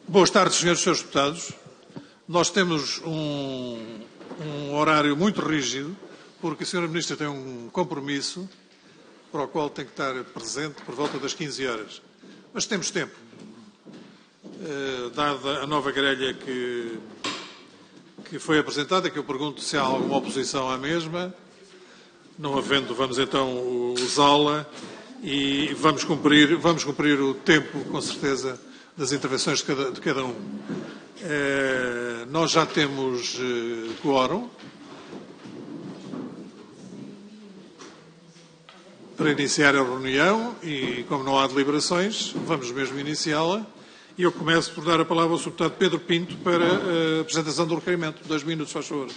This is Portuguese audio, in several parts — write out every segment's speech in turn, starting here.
Boas tardes, senhores e senhores deputados. Nós temos um horário muito rígido, porque a senhora Ministra tem um compromisso para o qual tem que estar presente por volta das 15 horas. Mas temos tempo, dada a nova grelha que foi apresentada, que eu pergunto se há alguma oposição à mesma. Não havendo, vamos então usá-la e vamos cumprir o tempo, com certeza, das intervenções de cada um. Nós já temos quórum para iniciar a reunião e, como não há deliberações, vamos mesmo iniciá-la. E eu começo por dar a palavra ao Sr. Deputado Pedro Pinto para a apresentação do requerimento. 2 minutos, faz favor.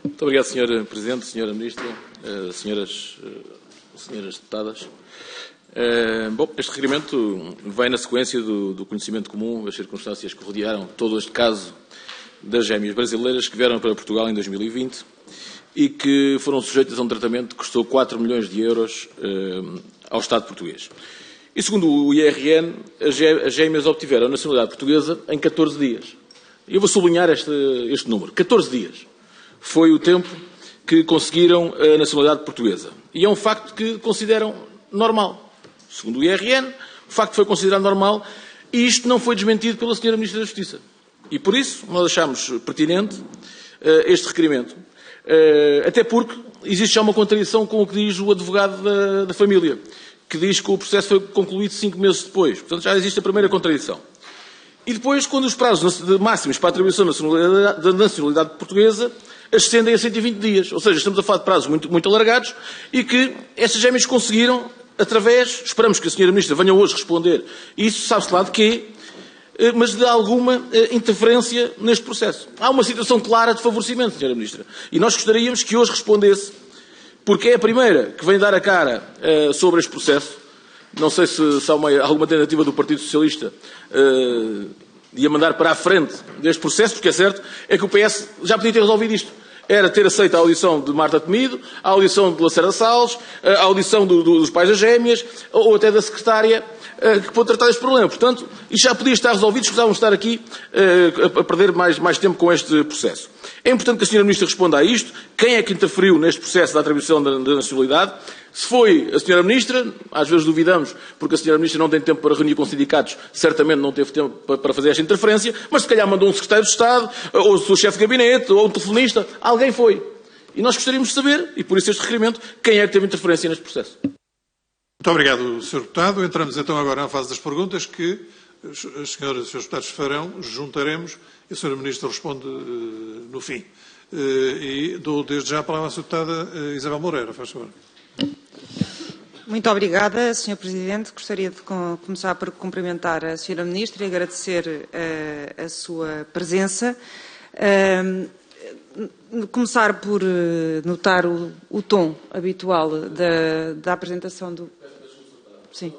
Muito obrigado, Sr. Presidente, Sra. Ministra, senhoras deputadas. Este requerimento vem na sequência do conhecimento comum das circunstâncias que rodearam todo este caso das gêmeas brasileiras que vieram para Portugal em 2020 e que foram sujeitas a um tratamento que custou 4 milhões de euros ao Estado português. E segundo o IRN, as gêmeas obtiveram a nacionalidade portuguesa em 14 dias. E eu vou sublinhar este número. 14 dias foi o tempo que conseguiram a nacionalidade portuguesa. E é um facto que consideram normal. Segundo o IRN, o facto foi considerado normal e isto não foi desmentido pela Sra. Ministra da Justiça. E por isso nós achamos pertinente este requerimento. Até porque existe já uma contradição com o que diz o advogado da família, que diz que o processo foi concluído 5 meses depois. Portanto, já existe a primeira contradição. E depois, quando os prazos máximos para a atribuição da nacionalidade portuguesa ascendem a 120 dias. Ou seja, estamos a falar de prazos muito alargados e que estas gêmeas conseguiram através, esperamos que a Sra. Ministra venha hoje responder, isso sabe-se lá de quê, mas de alguma interferência neste processo. Há uma situação clara de favorecimento, Sra. Ministra. E nós gostaríamos que hoje respondesse, porque é a primeira que vem dar a cara sobre este processo. Não sei se há alguma tentativa do Partido Socialista de a mandar para a frente deste processo, porque é certo, é que o PS já podia ter resolvido isto. Era ter aceito a audição de Marta Temido, a audição de Lacerda Salles, a audição dos pais das gêmeas, ou até da secretária que pôde tratar deste problema. Portanto, isto já podia estar resolvido, escusávamos estar aqui a perder mais tempo com este processo. É importante que a Sra. Ministra responda a isto. Quem é que interferiu neste processo da atribuição da nacionalidade? Se foi a Sra. Ministra, às vezes duvidamos, porque a Sra. Ministra não tem tempo para reunir com sindicatos, certamente não teve tempo para fazer esta interferência, mas se calhar mandou um secretário de Estado, ou o seu chefe de gabinete, ou um telefonista, alguém foi. E nós gostaríamos de saber, e por isso este requerimento, quem é que teve interferência neste processo. Muito obrigado, Sr. Deputado. Entramos então agora na fase das perguntas que as senhoras e os senhores deputados farão, juntaremos e a Sra. Ministra responde no fim. E dou desde já a palavra à Sra. Deputada Isabel Moreira, faz favor. Muito obrigada, Sr. Presidente. Gostaria de começar por cumprimentar a Sra. Ministra e agradecer a sua presença. Começar por notar o tom habitual da apresentação do... Sim.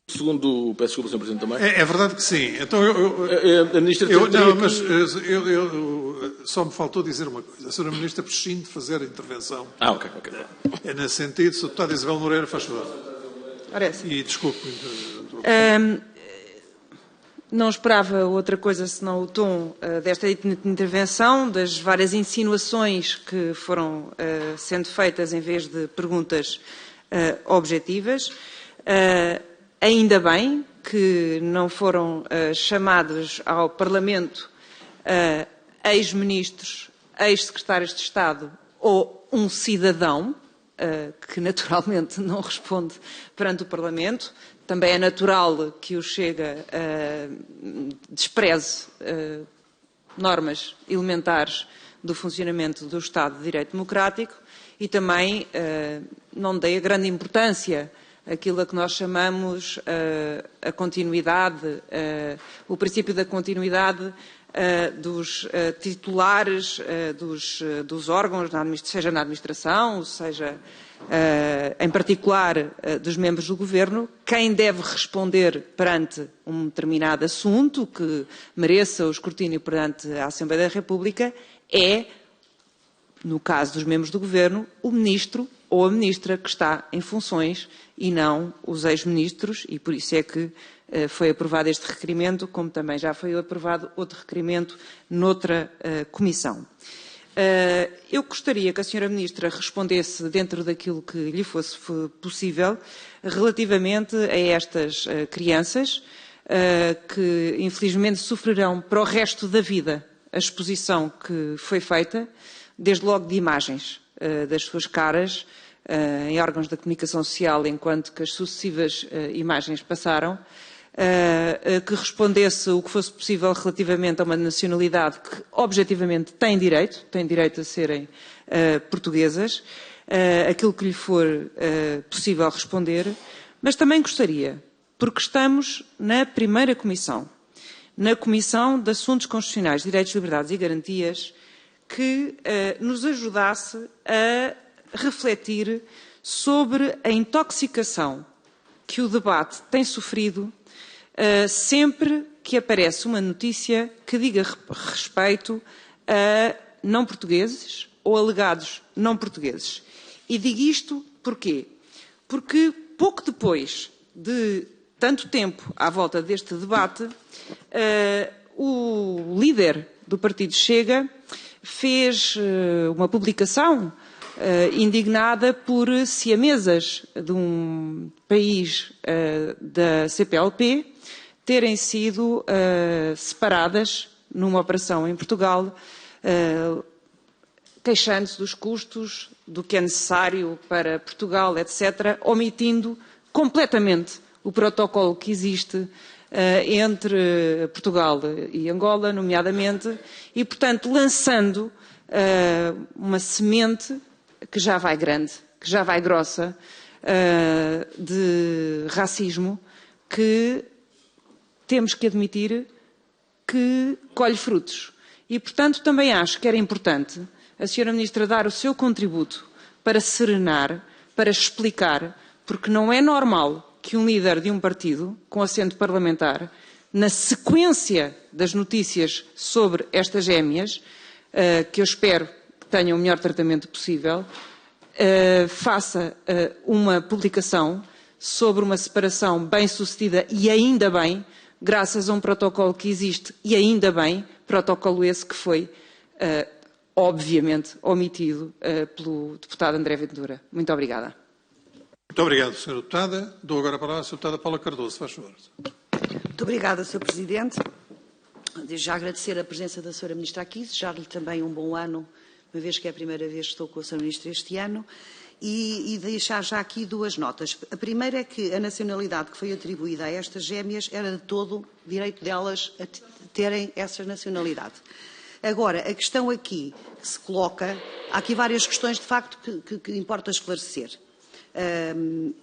Segundo, peço desculpa, Sr. Presidente, também. É verdade que sim. Então a Ministra só me faltou dizer uma coisa. A Sra. Ministra prescinde de fazer a intervenção. Ok. É nesse sentido. Sra. Deputada Isabel Moreira, faz favor. E desculpe. Não esperava outra coisa senão o tom desta intervenção, das várias insinuações que foram sendo feitas em vez de perguntas objetivas. Ainda bem que não foram chamados ao Parlamento ex-ministros, ex-secretários de Estado ou um cidadão, que naturalmente não responde perante o Parlamento. Também é natural que o Chega despreze normas elementares do funcionamento do Estado de Direito Democrático e também não dê a grande importância àquilo a que nós chamamos a continuidade, o princípio da continuidade dos titulares dos órgãos, seja na administração, seja em particular dos membros do Governo. Quem deve responder perante um determinado assunto que mereça o escrutínio perante a Assembleia da República é, no caso dos membros do Governo, o Ministro ou a Ministra que está em funções e não os ex-ministros, e por isso é que foi aprovado este requerimento, como também já foi aprovado outro requerimento noutra comissão. Eu gostaria que a Sra. Ministra respondesse dentro daquilo que lhe fosse possível relativamente a estas crianças que infelizmente sofrerão para o resto da vida a exposição que foi feita, desde logo de imagens das suas caras em órgãos da comunicação social enquanto que as sucessivas imagens passaram, que respondesse o que fosse possível relativamente a uma nacionalidade que objetivamente tem direito a serem portuguesas, aquilo que lhe for possível responder, mas também gostaria, porque estamos na primeira comissão, na Comissão de Assuntos Constitucionais, Direitos, Liberdades e Garantias, que nos ajudasse a refletir sobre a intoxicação que o debate tem sofrido sempre que aparece uma notícia que diga respeito a não portugueses ou alegados não portugueses. E digo isto porquê? Porque pouco depois de tanto tempo à volta deste debate, o líder do Partido Chega fez uma publicação indignada por siamesas de um país da CPLP terem sido separadas numa operação em Portugal, queixando-se dos custos, do que é necessário para Portugal, etc., omitindo completamente o protocolo que existe entre Portugal e Angola, nomeadamente, e, portanto, lançando uma semente que já vai grande, que já vai grossa, de racismo, que temos que admitir que colhe frutos. E, portanto, também acho que era importante a Sra. Ministra dar o seu contributo para serenar, para explicar, porque não é normal que um líder de um partido com assento parlamentar, na sequência das notícias sobre estas gêmeas, que eu espero que tenham o melhor tratamento possível, faça uma publicação sobre uma separação bem-sucedida e ainda bem, graças a um protocolo que existe e ainda bem, protocolo esse que foi, obviamente, omitido pelo deputado André Ventura. Muito obrigada. Muito obrigado, Sra. Deputada. Dou agora a palavra à Sra. Deputada Paula Cardoso. Faz favor. Muito obrigada, Sr. Presidente. Desde já agradecer a presença da Sra. Ministra aqui, desejar-lhe também um bom ano, uma vez que é a primeira vez que estou com a Sra. Ministra este ano, e deixar já aqui duas notas. A primeira é que a nacionalidade que foi atribuída a estas gêmeas era de todo direito delas a terem essa nacionalidade. Agora, a questão aqui que se coloca, há aqui várias questões de facto que importa esclarecer.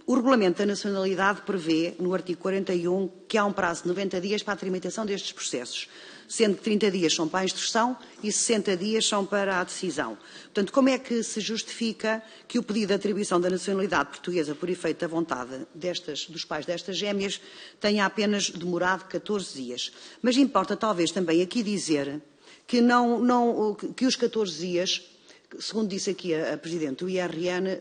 O Regulamento da Nacionalidade prevê, no artigo 41, que há um prazo de 90 dias para a tramitação destes processos, sendo que 30 dias são para a instrução e 60 dias são para a decisão. Portanto, como é que se justifica que o pedido de atribuição da nacionalidade portuguesa por efeito da vontade dos pais destas gêmeas tenha apenas demorado 14 dias? Mas importa talvez também aqui dizer que, que os 14 dias, segundo disse aqui a Presidente do IRN,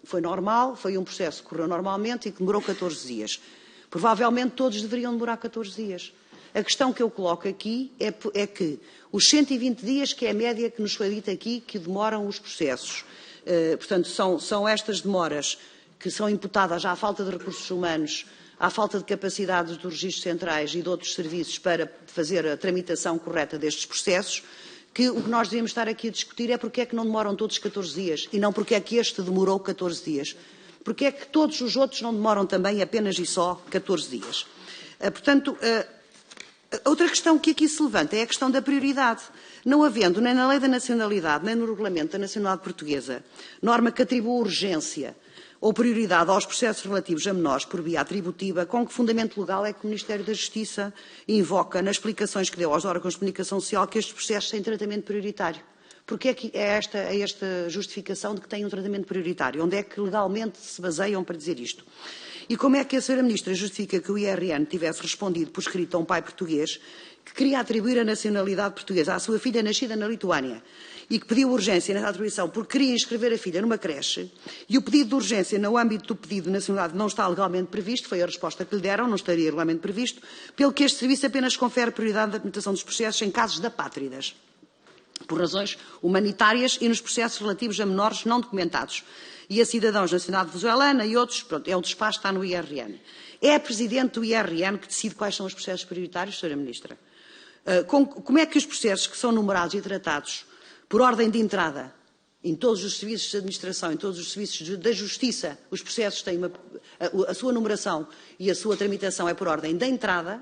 foi normal, foi um processo que correu normalmente e que demorou 14 dias. Provavelmente todos deveriam demorar 14 dias. A questão que eu coloco aqui é que os 120 dias, que é a média que nos foi dita aqui, que demoram os processos, portanto, são estas demoras que são imputadas à falta de recursos humanos, à falta de capacidades dos registros centrais e de outros serviços para fazer a tramitação correta destes processos, que o que nós devemos estar aqui a discutir é porque é que não demoram todos 14 dias e não porque é que este demorou 14 dias. Porque é que todos os outros não demoram também apenas e só 14 dias. Portanto, outra questão que aqui se levanta é a questão da prioridade. Não havendo nem na Lei da Nacionalidade, nem no Regulamento da Nacionalidade Portuguesa, norma que atribua urgência ou prioridade aos processos relativos a menores por via atributiva, com que fundamento legal é que o Ministério da Justiça invoca nas explicações que deu aos órgãos de comunicação social que estes processos têm tratamento prioritário? Porque é que é esta justificação de que têm um tratamento prioritário? Onde é que legalmente se baseiam para dizer isto? E como é que a Sra. Ministra justifica que o IRN tivesse respondido por escrito a um pai português que queria atribuir a nacionalidade portuguesa à sua filha nascida na Lituânia e que pediu urgência nessa atribuição porque queria inscrever a filha numa creche, e o pedido de urgência no âmbito do pedido de nacionalidade não está legalmente previsto, foi a resposta que lhe deram, não estaria legalmente previsto, pelo que este serviço apenas confere prioridade na tramitação dos processos em casos de apátridas, por razões humanitárias e nos processos relativos a menores não documentados, e a cidadãos da nacionalidade venezuelana e outros, pronto, é o despacho que está no IRN. É a Presidente do IRN que decide quais são os processos prioritários, Sra. Ministra? Como é que os processos que são numerados e tratados por ordem de entrada, em todos os serviços de administração, em todos os serviços da justiça, os processos têm a sua numeração e a sua tramitação é por ordem de entrada,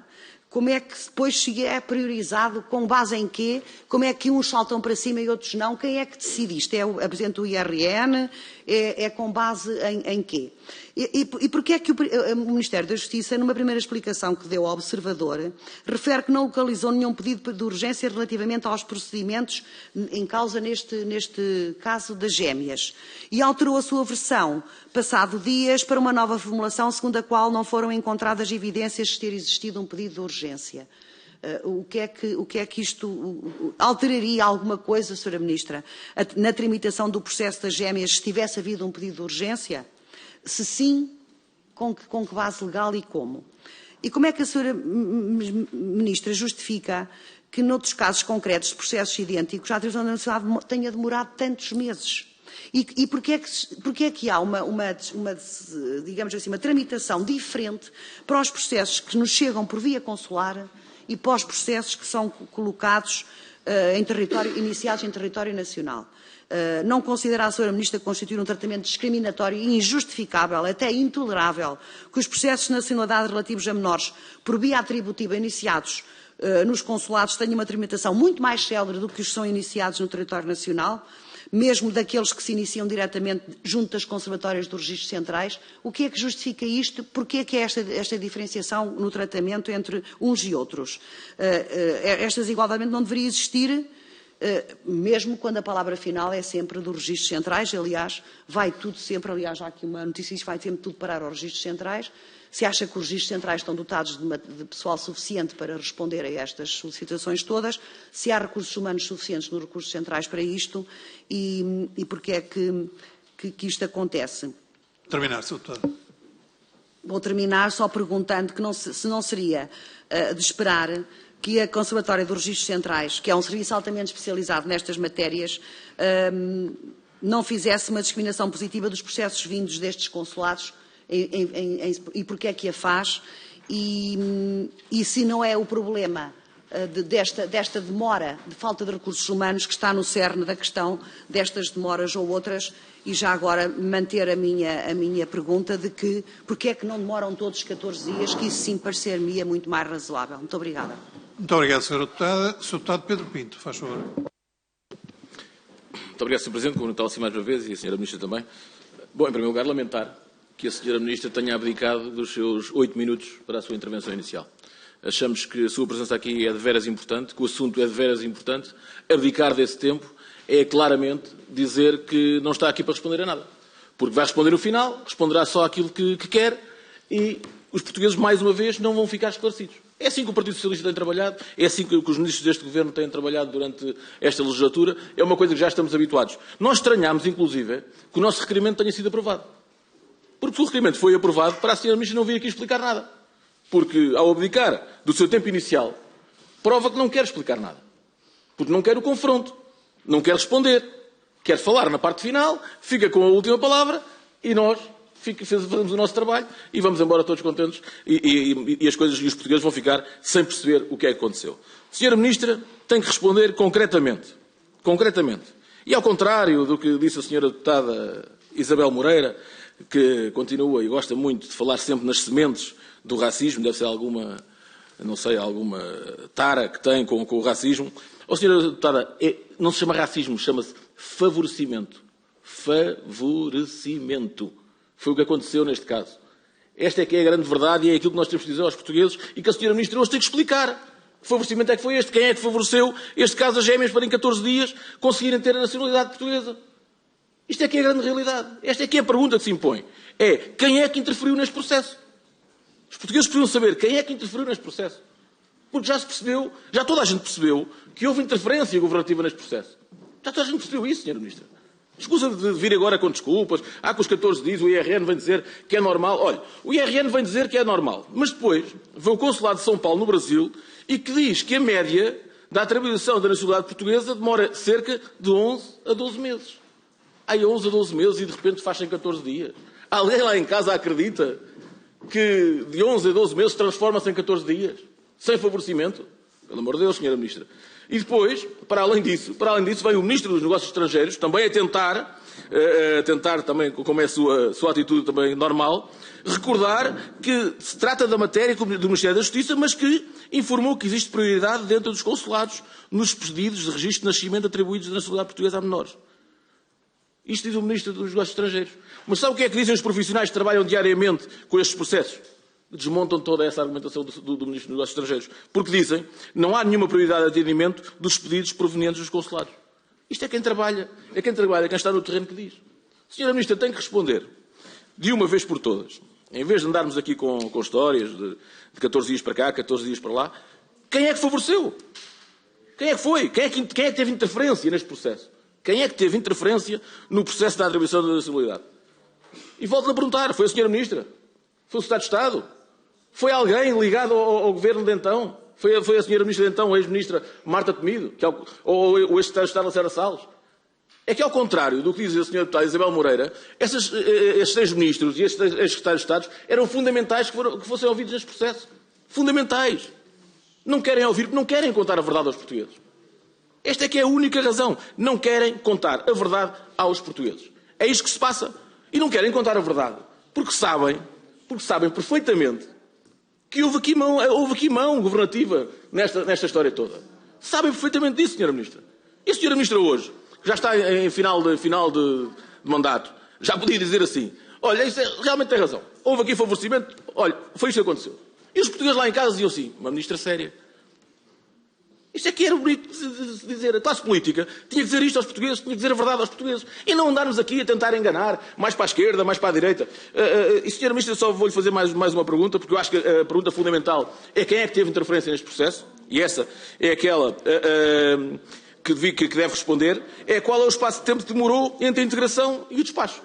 como é que depois se é priorizado, com base em quê? Como é que uns saltam para cima e outros não? Quem é que decide isto? É a Presidente do IRN? É com base em quê? E porquê é que o Ministério da Justiça, numa primeira explicação que deu ao Observador, refere que não localizou nenhum pedido de urgência relativamente aos procedimentos em causa neste caso das gêmeas, e alterou a sua versão, passado dias, para uma nova formulação segundo a qual não foram encontradas evidências de ter existido um pedido de urgência. O que é que isto alteraria alguma coisa, Sra. Ministra, na tramitação do processo das gêmeas se tivesse havido um pedido de urgência? Se sim, com que base legal e como? E como é que a Sra. Ministra justifica que, noutros casos concretos de processos idênticos, a atribuição da nacionalidade tenha demorado tantos meses? E porquê é que há digamos assim, uma tramitação diferente para os processos que nos chegam por via consular e para os processos que são colocados iniciados em território nacional? Não considera a Sra. Ministra constituir um tratamento discriminatório e injustificável, até intolerável, que os processos de nacionalidade relativos a menores por via atributiva iniciados nos consulados tenham uma tramitação muito mais célere do que os que são iniciados no território nacional, mesmo daqueles que se iniciam diretamente junto das conservatórias dos registros centrais? O que é que justifica isto? Porquê é que é esta diferenciação no tratamento entre uns e outros? Esta desigualdade não deveria existir, mesmo quando a palavra final é sempre dos registros centrais. Aliás, vai tudo sempre, aliás, há aqui uma notícia, isto vai sempre tudo parar aos registros centrais. Se acha que os registros centrais estão dotados de pessoal suficiente para responder a estas solicitações todas, se há recursos humanos suficientes nos recursos centrais para isto, e porquê é que isto acontece? Terminar, Sr. Deputado. Vou terminar só perguntando se não seria de esperar que a Conservatória dos Registros Centrais, que é um serviço altamente especializado nestas matérias, não fizesse uma discriminação positiva dos processos vindos destes consulados, e porquê é que a faz, e se não é o problema desta demora, de falta de recursos humanos, que está no cerne da questão destas demoras ou outras, e já agora manter a minha pergunta de que porquê é que não demoram todos os 14 dias, que isso sim parecer-me muito mais razoável. Muito obrigada. Muito obrigado, Sra. Deputada. Sr. Deputado Pedro Pinto, faz favor. Muito obrigado, Sr. Presidente, cumprimentá-lo assim mais uma vez, e a Sra. Ministra também. Bom, em primeiro lugar, lamentar que a Sra. Ministra tenha abdicado dos seus 8 minutos para a sua intervenção inicial. Achamos que a sua presença aqui é de veras importante, que o assunto é de veras importante. Abdicar desse tempo é claramente dizer que não está aqui para responder a nada. Porque vai responder no final, responderá só aquilo que quer, e os portugueses, mais uma vez, não vão ficar esclarecidos. É assim que o Partido Socialista tem trabalhado, é assim que os ministros deste Governo têm trabalhado durante esta legislatura, é uma coisa que já estamos habituados. Nós estranhámos, inclusive, que o nosso requerimento tenha sido aprovado. Porque se o requerimento foi aprovado, para a Sra. Ministra não vir aqui explicar nada. Porque, ao abdicar do seu tempo inicial, prova que não quer explicar nada. Porque não quer o confronto, não quer responder, quer falar na parte final, fica com a última palavra e nós fazemos o nosse trabalho e vamos embora todos contentes e as coisas e os portugueses vão ficar sem perceber o que é que aconteceu. A Sra. Ministra tem que responder concretamente. Concretamente. E ao contrário do que disse a Sra. Deputada Isabel Moreira, que continua e gosta muito de falar sempre nas sementes do racismo, deve ser alguma, não sei, alguma tara que tem com o racismo. Ó, Sra. Deputada, não se chama racismo, chama-se favorecimento. Favorecimento. Foi o que aconteceu neste caso. Esta é que é a grande verdade e é aquilo que nós temos de dizer aos portugueses e que a Sra. Ministra hoje tem que explicar. Que favorecimento é que foi este? Quem é que favoreceu este caso das gêmeas para em 14 dias conseguirem ter a nacionalidade portuguesa? Isto é que é a grande realidade. Esta é que é a pergunta que se impõe. É quem é que interferiu neste processo? Os portugueses precisam saber quem é que interferiu neste processo. Porque já se percebeu, já toda a gente percebeu que houve interferência governativa neste processo. Já toda a gente percebeu isso, Sra. Ministra. Escusa de vir agora com desculpas. Com os 14 dias o IRN vem dizer que é normal. Olha, o IRN vem dizer que é normal. Mas depois vem o Consulado de São Paulo, no Brasil, e que diz que a média da atribuição da nacionalidade portuguesa demora cerca de 11 a 12 meses. Aí 11 a 12 meses e de repente faz em 14 dias. Alguém lá em casa acredita que de 11 a 12 meses transforma-se em 14 dias? Sem favorecimento? Pelo amor de Deus, Sra. Ministra. E depois, para além disso, vem o Ministro dos Negócios Estrangeiros, também a tentar também, como é a sua atitude também normal, recordar que se trata da matéria do Ministério da Justiça, mas que informou que existe prioridade dentro dos consulados nos pedidos de registro de nascimento atribuídos da nacionalidade portuguesa a menores. Isto diz o Ministro dos Negócios Estrangeiros. Mas sabe o que é que dizem os profissionais que trabalham diariamente com estes processos? Desmontam toda essa argumentação do Ministro dos Negócios Estrangeiros. Porque dizem que não há nenhuma prioridade de atendimento dos pedidos provenientes dos consulados. Isto é quem trabalha, quem está no terreno que diz. A Sra. Ministra tem que responder, de uma vez por todas, em vez de andarmos aqui com histórias de 14 dias para cá, 14 dias para lá, quem é que favoreceu? Quem é que foi? Quem é que teve interferência neste processo? Quem é que teve interferência no processo da atribuição da nacionalidade? E volto-lhe a perguntar, foi a Sra. Ministra? Foi o Secretário de Estado? Foi alguém ligado ao governo de então? Foi a Sra. Ministra de então, a ex-ministra Marta Temido? Ou o ex-secretário de Estado Lacerda Salles? É que, ao contrário do que diz a Sra. Deputada Isabel Moreira, estes seis ministros e estes ex-secretários de Estado eram fundamentais que fossem ouvidos neste processo. Fundamentais. Não querem ouvir porque não querem contar a verdade aos portugueses. Esta é que é a única razão. Não querem contar a verdade aos portugueses. É isto que se passa. E não querem contar a verdade. Porque sabem perfeitamente que houve aqui mão governativa nesta história toda. Sabem perfeitamente disso, Sra. Ministra. E a Sra. Ministra hoje, que já está em final de mandato, já podia dizer assim, olha, isso realmente tem razão. Houve aqui favorecimento, olha, foi isto que aconteceu. E os portugueses lá em casa diziam assim, uma ministra séria. Isto é que era bonito de dizer. A classe política tinha que dizer isto aos portugueses, tinha que dizer a verdade aos portugueses. E não andarmos aqui a tentar enganar, mais para a esquerda, mais para a direita. E, Sra. Ministra, só vou-lhe fazer mais uma pergunta, porque eu acho que a pergunta fundamental é quem é que teve interferência neste processo, e essa é aquela que deve responder, é qual é o espaço de tempo que demorou entre a integração e o despacho,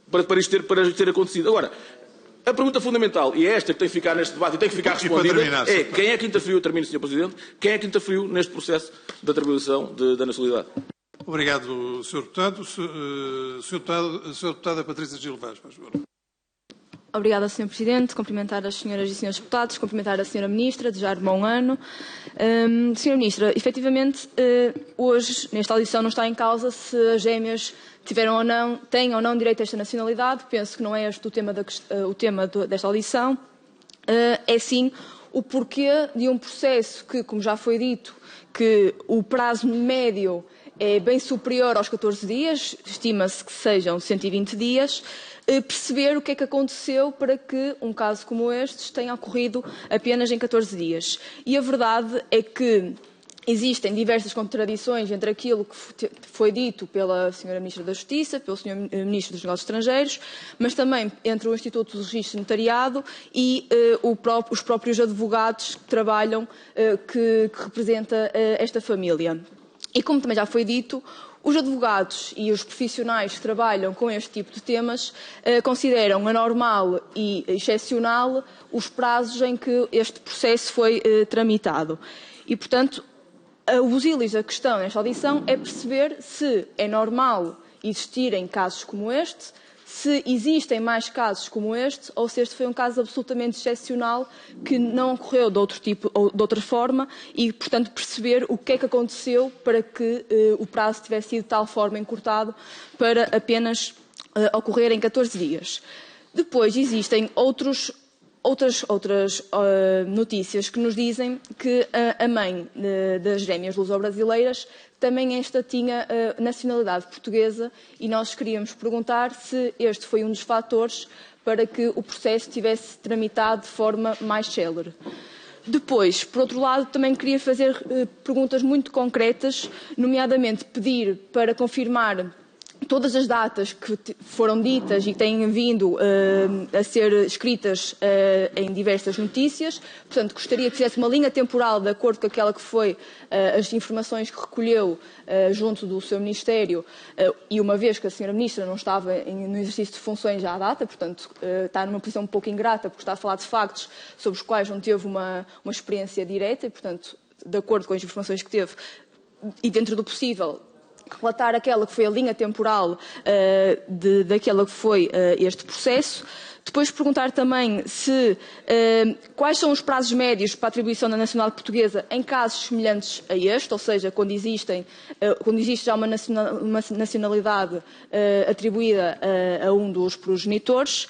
para isto ter acontecido. Agora, a pergunta fundamental, e é esta que tem que ficar neste debate e tem que ficar respondida, é quem é que interferiu, termino, Sr. Presidente, quem é que interferiu neste processo de atribuição da nacionalidade? Obrigado, Sr. Deputado. Sra. Deputada Patrícia Gil Vaz, por favor. Obrigada, Sr. Presidente. Cumprimentar as senhoras e senhores deputados, cumprimentar a Sra. Ministra, desejar bom ano. Sra. Ministra, efetivamente, hoje, nesta audição, não está em causa se as gêmeas têm ou não direito a esta nacionalidade. Penso que não é este o tema desta audição. É sim o porquê de um processo que, como já foi dito, que o prazo médio é bem superior aos 14 dias, estima-se que sejam 120 dias, perceber o que é que aconteceu para que um caso como este tenha ocorrido apenas em 14 dias. E a verdade é que existem diversas contradições entre aquilo que foi dito pela Sra. Ministra da Justiça, pelo Sr. Ministro dos Negócios Estrangeiros, mas também entre o Instituto do Registro Notariado e os próprios advogados que trabalham, que representa esta família. E como também já foi dito, os advogados e os profissionais que trabalham com este tipo de temas consideram anormal e excepcional os prazos em que este processo foi tramitado. E, portanto, os ilhos da questão nesta audição é perceber se é normal existirem casos como este, se existem mais casos como este, ou se este foi um caso absolutamente excepcional que não ocorreu de outro tipo ou de outra forma e, portanto, perceber o que é que aconteceu para que o prazo tivesse sido de tal forma encurtado para apenas ocorrer em 14 dias. Depois existem outras notícias que nos dizem que a mãe das gêmeas luso-brasileiras também esta tinha nacionalidade portuguesa e nós queríamos perguntar se este foi um dos fatores para que o processo tivesse tramitado de forma mais célere. Depois, por outro lado, também queria fazer perguntas muito concretas, nomeadamente pedir para confirmar todas as datas que foram ditas e que têm vindo a ser escritas em diversas notícias. Portanto, gostaria que fizesse uma linha temporal de acordo com aquela que foi as informações que recolheu junto do seu Ministério, e uma vez que a Sra. Ministra não estava no exercício de funções à data, portanto, está numa posição um pouco ingrata, porque está a falar de factos sobre os quais não teve uma experiência direta e, portanto, de acordo com as informações que teve e dentro do possível, relatar aquela que foi a linha temporal daquela que foi este processo. Depois perguntar também quais são os prazos médios para a atribuição da nacionalidade portuguesa em casos semelhantes a este, ou seja, quando existe já uma nacionalidade atribuída a um dos progenitores.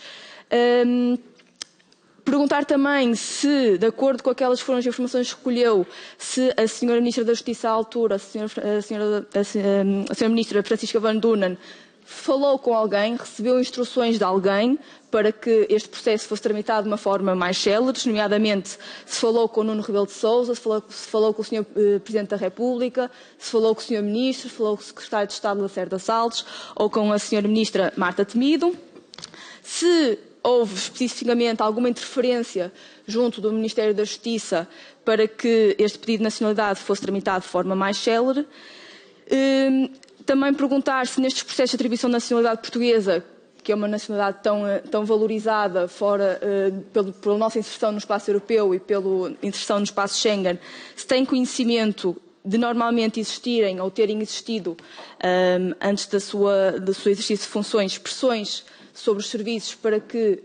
Perguntar também se, de acordo com aquelas que foram as informações que recolheu, se a Sra. Ministra da Justiça à altura, a Sra. Ministra Francisca Van Dunen, falou com alguém, recebeu instruções de alguém para que este processo fosse tramitado de uma forma mais célere, nomeadamente se falou com o Nuno Rebelo de Sousa, se falou com o Sr. Presidente da República, se falou com o Sr. Ministro, se falou com o Secretário de Estado Lacerda Salles ou com a Sra. Ministra Marta Temido. Se houve especificamente alguma interferência junto do Ministério da Justiça para que este pedido de nacionalidade fosse tramitado de forma mais célere. Também perguntar se nestes processos de atribuição de nacionalidade portuguesa, que é uma nacionalidade tão valorizada pela nossa inserção no espaço europeu e pela inserção no espaço Schengen, se tem conhecimento de normalmente existirem ou terem existido, antes do seu exercício de funções, pressões sobre os serviços para que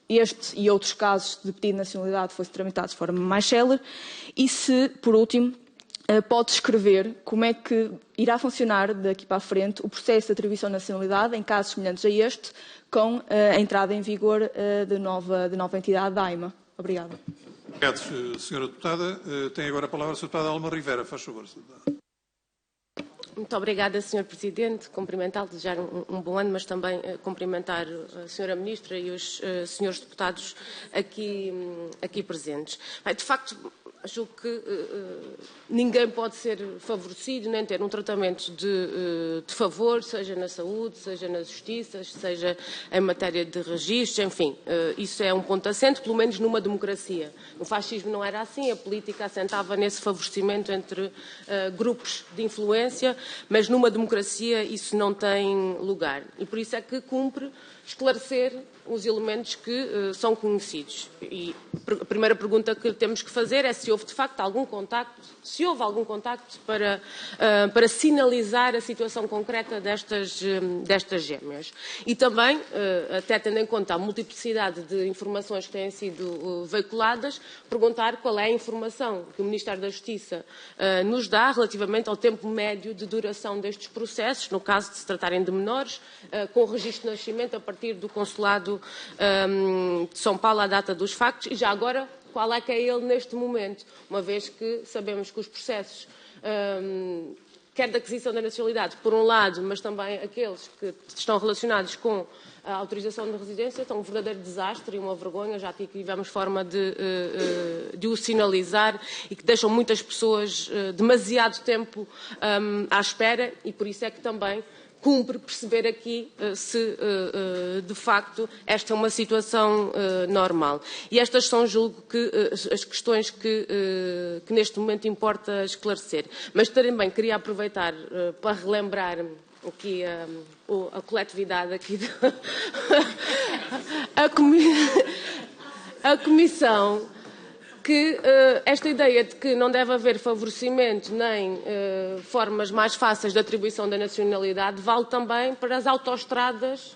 este e outros casos de pedido de nacionalidade fossem tramitados de forma mais célere e se, por último, pode descrever como é que irá funcionar daqui para a frente o processo de atribuição de nacionalidade em casos semelhantes a este, com a entrada em vigor da nova entidade da AIMA. Obrigada. Obrigado, Sra. Deputada. Tem agora a palavra a Sra. Deputada Alma Rivera. Faz favor, Sra. Deputada. Muito obrigada, Sr. Presidente. Cumprimentá-lo, desejar um bom ano, mas também cumprimentar a Sra. Ministra e os Srs. Deputados aqui presentes. De facto, julgo que ninguém pode ser favorecido nem ter um tratamento de favor, seja na saúde, seja na justiça, seja em matéria de registros, enfim. Isso é um ponto assente, pelo menos numa democracia. No fascismo não era assim, a política assentava nesse favorecimento entre grupos de influência, mas numa democracia isso não tem lugar. E por isso é que cumpre esclarecer os elementos que são conhecidos. E a primeira pergunta que temos que fazer é se houve de facto algum contacto, para sinalizar a situação concreta destas gêmeas. E também, até tendo em conta a multiplicidade de informações que têm sido veiculadas, perguntar qual é a informação que o Ministério da Justiça nos dá relativamente ao tempo médio de duração destes processos, no caso de se tratarem de menores, com registro de nascimento a partir do Consulado de São Paulo à data dos factos, e já agora qual é que é ele neste momento, uma vez que sabemos que os processos, quer da aquisição da nacionalidade, por um lado, mas também aqueles que estão relacionados com a autorização de residência, estão um verdadeiro desastre e uma vergonha, já tivemos forma de o sinalizar e que deixam muitas pessoas demasiado tempo à espera, e por isso é que também cumpre perceber aqui se, de facto, esta é uma situação normal. E estas são, julgo que, as questões que neste momento importa esclarecer. Mas também queria aproveitar para relembrar aqui a coletividade aqui a Comissão, que esta ideia de que não deve haver favorecimento nem formas mais fáceis de atribuição da nacionalidade vale também para as autoestradas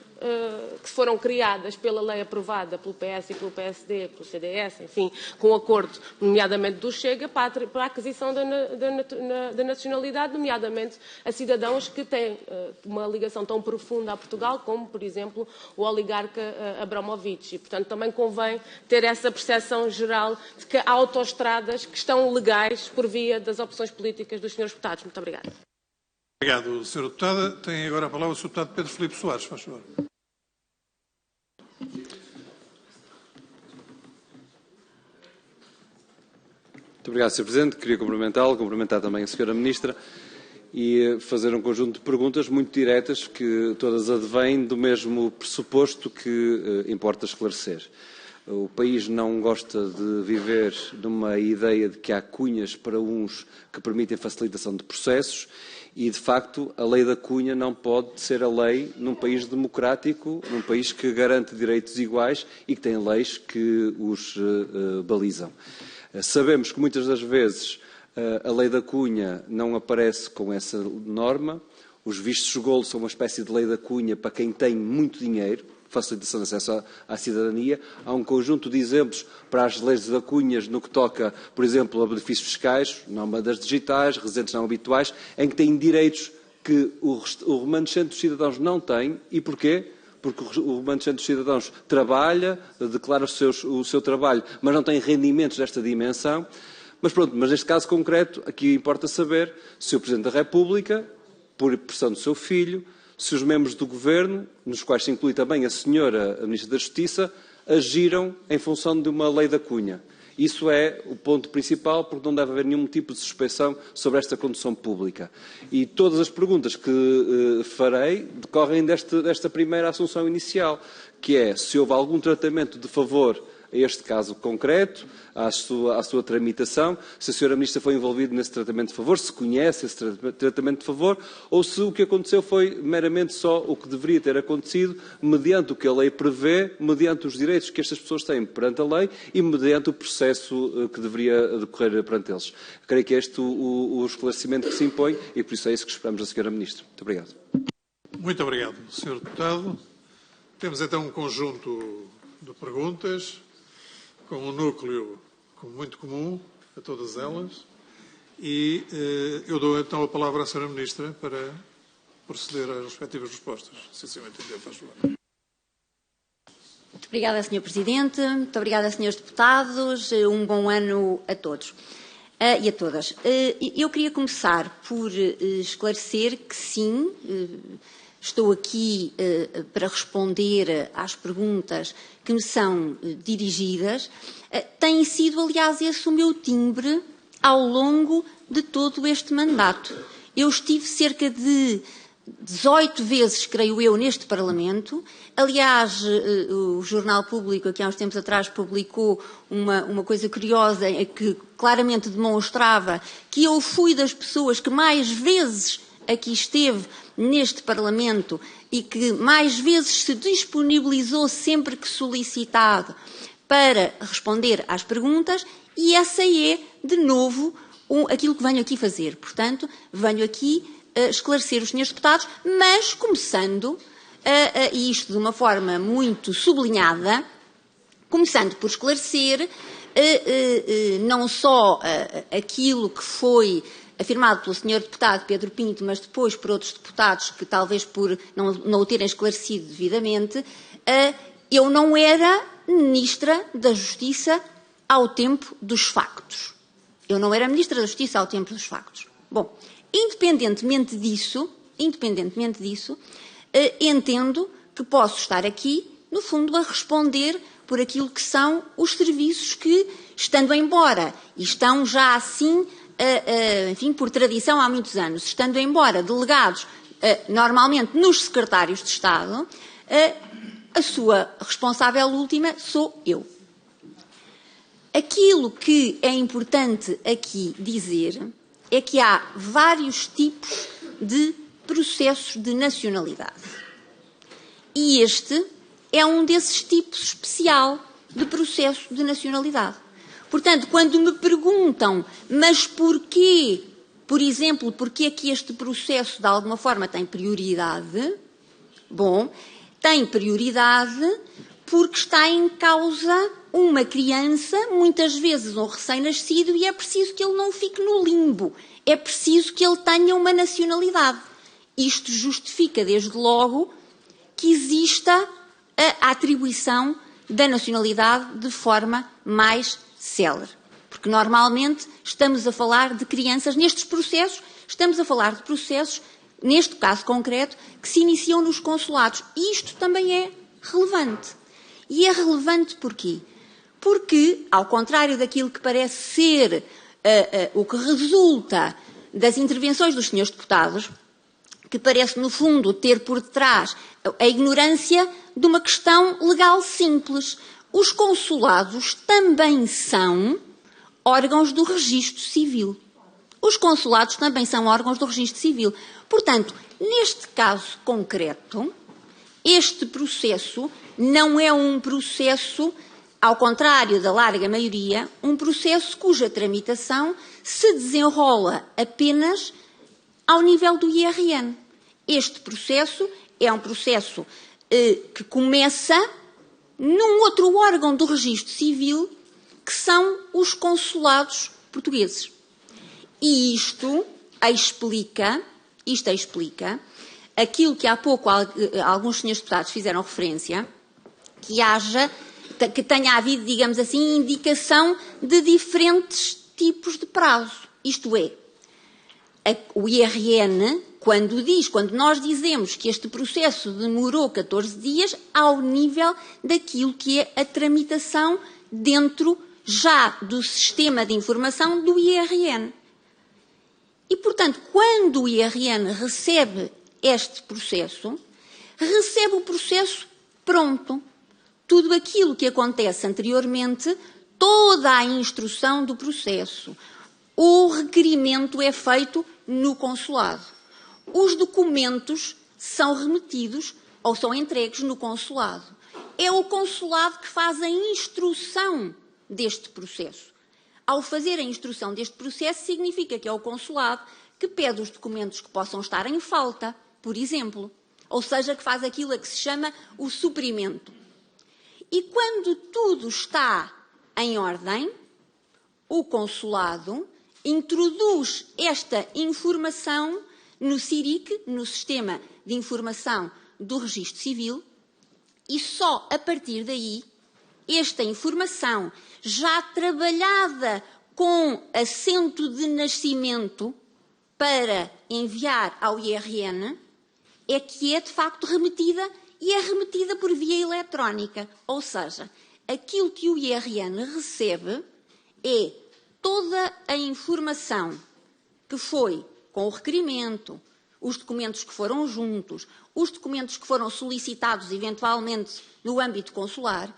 que foram criadas pela lei aprovada pelo PS e pelo PSD, pelo CDS, enfim, com acordo, nomeadamente do Chega, para a aquisição da nacionalidade, nomeadamente a cidadãos que têm uma ligação tão profunda a Portugal como, por exemplo, o oligarca Abramovich. E, portanto, também convém ter essa percepção geral de que há autoestradas que estão legais por via das opções políticas dos senhores deputados. Muito obrigada. Obrigado, Sra. Deputada. Tem agora a palavra o Sr. Deputado Pedro Filipe Soares. Faz favor. Muito obrigado, Sr. Presidente. Queria cumprimentá-lo, cumprimentar também a Sra. Ministra e fazer um conjunto de perguntas muito diretas que todas advêm do mesmo pressuposto que importa esclarecer. O país não gosta de viver numa ideia de que há cunhas para uns que permitem facilitação de processos e, de facto, a lei da cunha não pode ser a lei num país democrático, num país que garante direitos iguais e que tem leis que os balizam. Sabemos que muitas das vezes a lei da cunha não aparece com essa norma. Os vistos de golo são uma espécie de lei da cunha para quem tem muito dinheiro, facilitação de acesso à cidadania. Há um conjunto de exemplos para as leis da cunhas no que toca, por exemplo, a benefícios fiscais, nómadas digitais, residentes não habituais, em que têm direitos que o remanescente dos cidadãos não tem. E porquê? Porque o remanescente dos cidadãos trabalha, declara o seu trabalho, mas não tem rendimentos desta dimensão. Mas pronto, mas neste caso concreto, aqui importa saber se o Presidente da República, por pressão do seu filho, se os membros do Governo, nos quais se inclui também a senhora a Ministra da Justiça, agiram em função de uma lei da cunha. Isso é o ponto principal, porque não deve haver nenhum tipo de suspeição sobre esta condução pública. E todas as perguntas que farei decorrem desta primeira assunção inicial, que é se houve algum tratamento de favor a este caso concreto, à sua tramitação, se a senhora Ministra foi envolvida nesse tratamento de favor, se conhece esse tratamento de favor, ou se o que aconteceu foi meramente só o que deveria ter acontecido, mediante o que a lei prevê, mediante os direitos que estas pessoas têm perante a lei e mediante o processo que deveria decorrer perante eles. Creio que é este o esclarecimento que se impõe e por isso é isso que esperamos da senhora Ministra. Muito obrigado. Muito obrigado, Sr. Deputado. Temos então um conjunto de perguntas com um núcleo muito comum a todas elas e eu dou então a palavra à Sra. Ministra para proceder às respectivas respostas. Se assim o entender, faz favor. Muito obrigada, Sr. Presidente. Muito obrigada, Srs. Deputados. Um bom ano a todos e a todas. Eu queria começar por esclarecer que sim, estou aqui para responder às perguntas que me são dirigidas. Tem sido, aliás, esse o meu timbre ao longo de todo este mandato. Eu estive cerca de 18 vezes, creio eu, neste Parlamento. Aliás, o Jornal Público, aqui há uns tempos atrás, publicou uma coisa curiosa que claramente demonstrava que eu fui das pessoas que mais vezes aqui esteve neste Parlamento e que mais vezes se disponibilizou sempre que solicitado para responder às perguntas, e essa é, de novo, aquilo que venho aqui fazer. Portanto, venho aqui esclarecer os senhores deputados, mas começando, e isto de uma forma muito sublinhada, começando por esclarecer não só aquilo que foi afirmado pelo Sr. Deputado Pedro Pinto, mas depois por outros deputados que talvez por não o terem esclarecido devidamente, eu não era Ministra da Justiça ao tempo dos factos. Eu não era Ministra da Justiça ao tempo dos factos. Bom, independentemente disso, entendo que posso estar aqui, no fundo, a responder por aquilo que são os serviços que, estando embora, e estão já assim, enfim, por tradição há muitos anos, estando embora delegados normalmente nos secretários de Estado, a sua responsável última sou eu. Aquilo que é importante aqui dizer é que há vários tipos de processos de nacionalidade. E este é um desses tipos especial de processo de nacionalidade. Portanto, quando me perguntam, mas porquê, por exemplo, porquê é que este processo de alguma forma tem prioridade? Bom, tem prioridade porque está em causa uma criança, muitas vezes um recém-nascido, e é preciso que ele não fique no limbo. É preciso que ele tenha uma nacionalidade. Isto justifica, desde logo, que exista a atribuição da nacionalidade de forma mais célere. Porque, normalmente, estamos a falar de crianças, nestes processos, estamos a falar de processos, neste caso concreto, que se iniciam nos consulados. E isto também é relevante. E é relevante porquê? Porque, ao contrário daquilo que parece ser o que resulta das intervenções dos senhores deputados, que parece, no fundo, ter por detrás a ignorância de uma questão legal simples. Os consulados também são órgãos do registro civil. Os consulados também são órgãos do registro civil. Portanto, neste caso concreto, este processo não é um processo, ao contrário da larga maioria, um processo cuja tramitação se desenrola apenas ao nível do IRN. Este processo é um processo que começa num outro órgão do registro civil, que são os consulados portugueses. E isto explica aquilo que há pouco alguns senhores deputados fizeram referência, que tenha havido, digamos assim, indicação de diferentes tipos de prazo. Isto é, o IRN, quando nós dizemos que este processo demorou 14 dias, ao nível daquilo que é a tramitação dentro já do sistema de informação do IRN. E, portanto, quando o IRN recebe este processo, recebe o processo pronto. Tudo aquilo que acontece anteriormente, toda a instrução do processo, o requerimento é feito no consulado. Os documentos são remetidos ou são entregues no consulado. É o consulado que faz a instrução deste processo. Ao fazer a instrução deste processo, significa que é o consulado que pede os documentos que possam estar em falta, por exemplo. Ou seja, que faz aquilo a que se chama o suprimento. E quando tudo está em ordem, o consulado introduz esta informação no SIRIC, no Sistema de Informação do Registro Civil, e só a partir daí, esta informação já trabalhada com assento de nascimento para enviar ao IRN, é que é de facto remetida, e é remetida por via eletrónica. Ou seja, aquilo que o IRN recebe é toda a informação que foi com o requerimento, os documentos que foram juntos, os documentos que foram solicitados eventualmente no âmbito consular,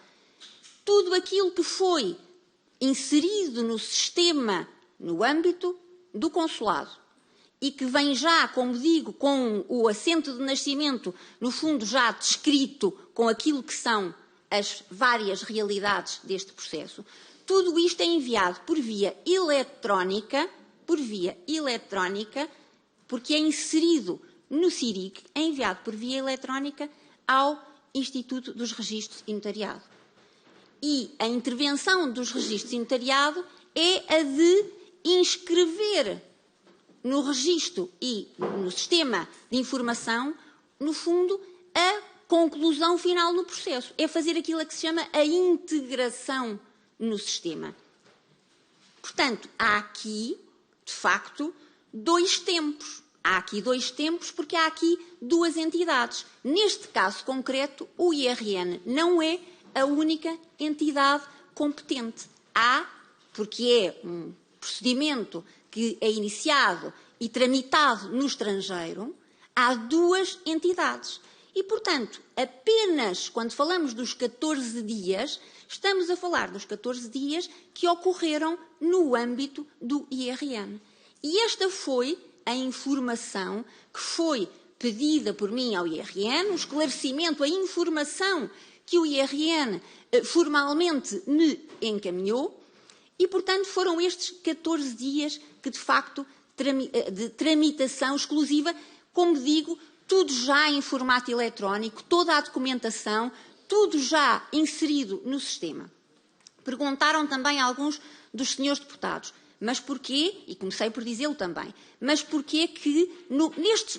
tudo aquilo que foi inserido no sistema no âmbito do consulado e que vem já, como digo, com o assento de nascimento, no fundo já descrito com aquilo que são as várias realidades deste processo, tudo isto é enviado por via eletrónica, porque é inserido no SIRIC, é enviado por via eletrónica ao Instituto dos Registros e Notariado. E a intervenção dos registros e notariado é a de inscrever no registro e no sistema de informação, no fundo, a conclusão final no processo. É fazer aquilo que se chama a integração no sistema. Portanto, há aqui, de facto, dois tempos. Há aqui dois tempos porque há aqui duas entidades. Neste caso concreto, o IRN não é a única entidade competente. Há, porque é um procedimento que é iniciado e tramitado no estrangeiro, há duas entidades. E, portanto, apenas quando falamos dos 14 dias, estamos a falar dos 14 dias que ocorreram no âmbito do IRN. E esta foi a informação que foi pedida por mim ao IRN, o esclarecimento, a informação que o IRN formalmente me encaminhou e, portanto, foram estes 14 dias que, de facto, de tramitação exclusiva, como digo, tudo já em formato eletrónico, toda a documentação, tudo já inserido no sistema. Perguntaram também alguns dos senhores deputados, mas porquê, e comecei por dizê-lo também, mas porquê que,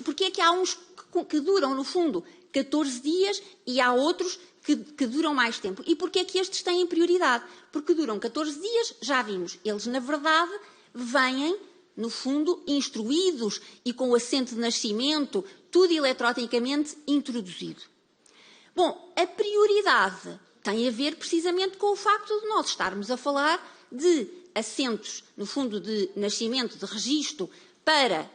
porquê que há uns que duram, no fundo, 14 dias e há outros que duram mais tempo. E porquê que estes têm prioridade? Porque duram 14 dias, já vimos, eles na verdade vêm, no fundo, instruídos e com o assento de nascimento, tudo eletronicamente introduzido. Bom, a prioridade tem a ver precisamente com o facto de nós estarmos a falar de assentos, no fundo, de nascimento, de registro, para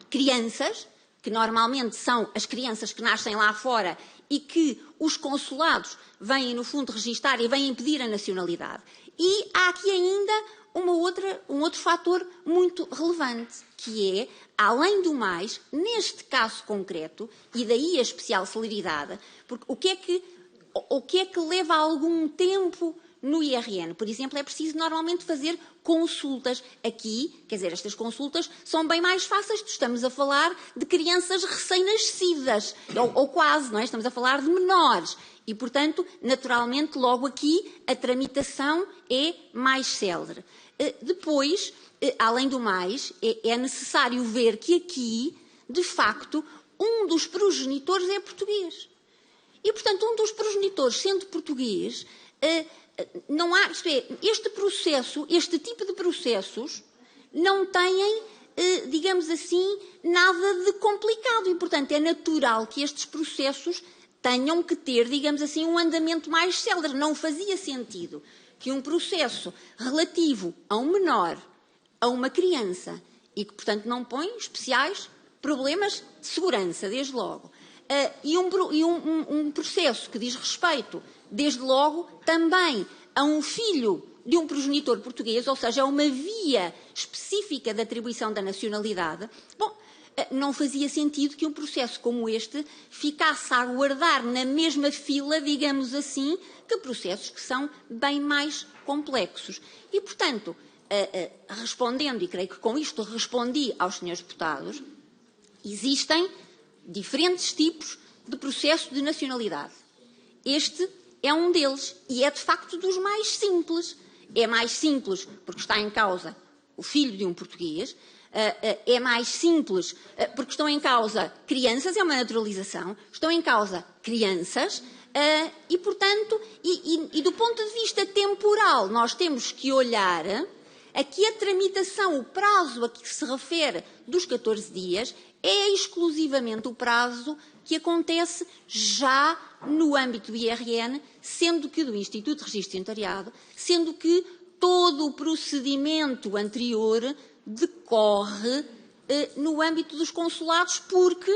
crianças, que normalmente são as crianças que nascem lá fora e que os consulados vêm, no fundo, registar e vêm pedir a nacionalidade. E há aqui ainda um outro fator muito relevante, que é, além do mais, neste caso concreto, e daí a especial celeridade, porque o que é que leva algum tempo no IRN? Por exemplo, é preciso normalmente fazer consultas. Aqui, quer dizer, estas consultas são bem mais fáceis. Estamos a falar de crianças recém-nascidas, ou quase, não é? Estamos a falar de menores. E, portanto, naturalmente, logo aqui, a tramitação é mais célere. Depois, além do mais, é necessário ver que aqui, de facto, um dos progenitores é português. E, portanto, um dos progenitores, sendo português, não há, isto é, este tipo de processos não têm, digamos assim, nada de complicado. E, portanto, é natural que estes processos tenham que ter, digamos assim, um andamento mais célere. Não fazia sentido que um processo relativo a um menor, a uma criança, e que, portanto, não põe especiais problemas de segurança, desde logo, e um processo que diz respeito, desde logo, também a um filho de um progenitor português, ou seja, a uma via específica de atribuição da nacionalidade, bom, não fazia sentido que um processo como este ficasse a aguardar na mesma fila, digamos assim, que processos que são bem mais complexos. E, portanto, respondendo, e creio que com isto respondi aos senhores deputados, existem diferentes tipos de processo de nacionalidade. Este é um deles e é, de facto, dos mais simples. É mais simples porque está em causa o filho de um português, é mais simples porque estão em causa crianças, é uma naturalização, estão em causa crianças e, portanto, e do ponto de vista temporal, nós temos que olhar aqui a tramitação, o prazo a que se refere dos 14 dias, é exclusivamente o prazo que acontece já no âmbito do IRN, sendo que do Instituto de Registro de Notariado, sendo que todo o procedimento anterior decorre no âmbito dos consulados, porque,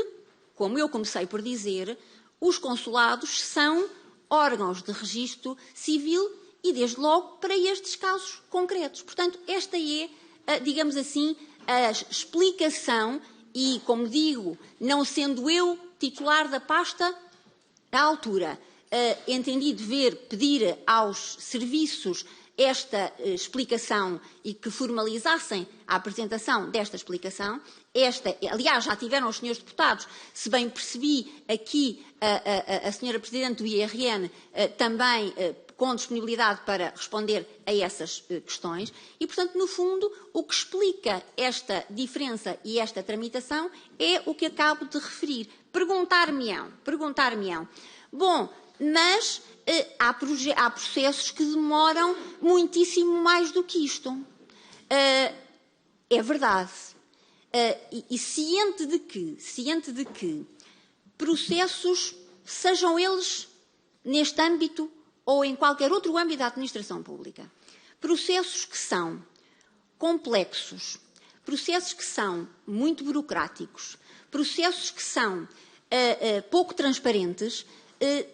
como eu comecei por dizer, os consulados são órgãos de registro civil e, desde logo, para estes casos concretos. Portanto, esta é, digamos assim, a explicação e, como digo, não sendo eu titular da pasta, à altura, entendi dever pedir aos serviços esta explicação e que formalizassem a apresentação desta explicação. Aliás, já tiveram os senhores deputados, se bem percebi, aqui a senhora Presidente do IRN também com disponibilidade para responder a essas questões e, portanto, no fundo, o que explica esta diferença e esta tramitação é o que acabo de referir. Perguntar-me-ão. Bom, mas há processos que demoram muitíssimo mais do que isto. É verdade. E ciente de que processos, sejam eles neste âmbito ou em qualquer outro âmbito da administração pública, processos que são complexos, processos que são muito burocráticos, processos que são pouco transparentes,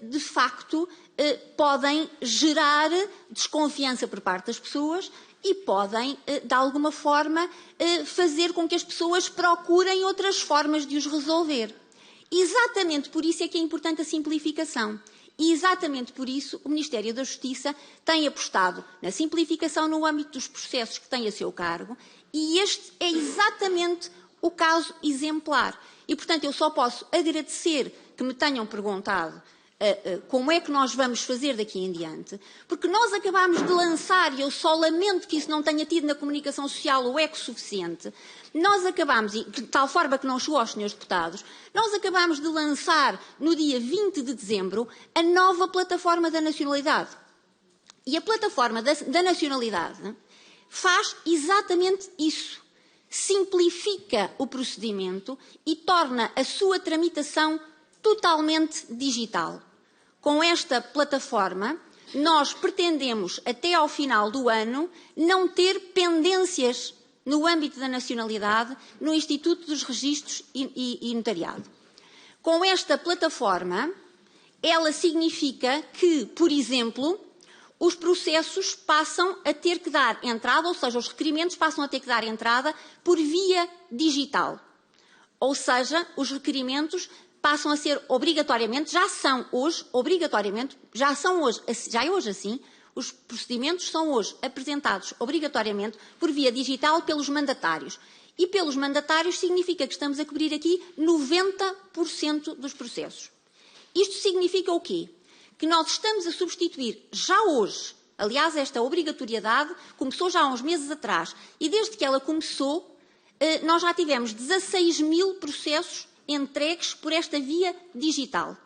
de facto, podem gerar desconfiança por parte das pessoas e podem, de alguma forma, fazer com que as pessoas procurem outras formas de os resolver. Exatamente por isso é que é importante a simplificação. E exatamente por isso o Ministério da Justiça tem apostado na simplificação no âmbito dos processos que tem a seu cargo e este é exatamente o caso exemplar. E, portanto, eu só posso agradecer que me tenham perguntado como é que nós vamos fazer daqui em diante, porque nós acabámos de lançar, e eu só lamento que isso não tenha tido na comunicação social o eco suficiente, nós acabámos, de tal forma que não chegou aos senhores deputados, nós acabámos de lançar no dia 20 de dezembro a nova plataforma da nacionalidade. E a plataforma da nacionalidade faz exatamente isso. Simplifica o procedimento e torna a sua tramitação totalmente digital. Com esta plataforma, nós pretendemos, até ao final do ano, não ter pendências no âmbito da nacionalidade, no Instituto dos Registros e Notariado. Com esta plataforma, ela significa que, por exemplo, os processos passam a ter que dar entrada, ou seja, os requerimentos passam a ter que dar entrada por via digital. Ou seja, os requerimentos passam a ser obrigatoriamente, já é hoje assim, os procedimentos são hoje apresentados obrigatoriamente por via digital pelos mandatários. E pelos mandatários significa que estamos a cobrir aqui 90% dos processos. Isto significa o quê? Que nós estamos a substituir já hoje, aliás, esta obrigatoriedade começou já há uns meses atrás, e desde que ela começou, nós já tivemos 16.000 processos entregues por esta via digital.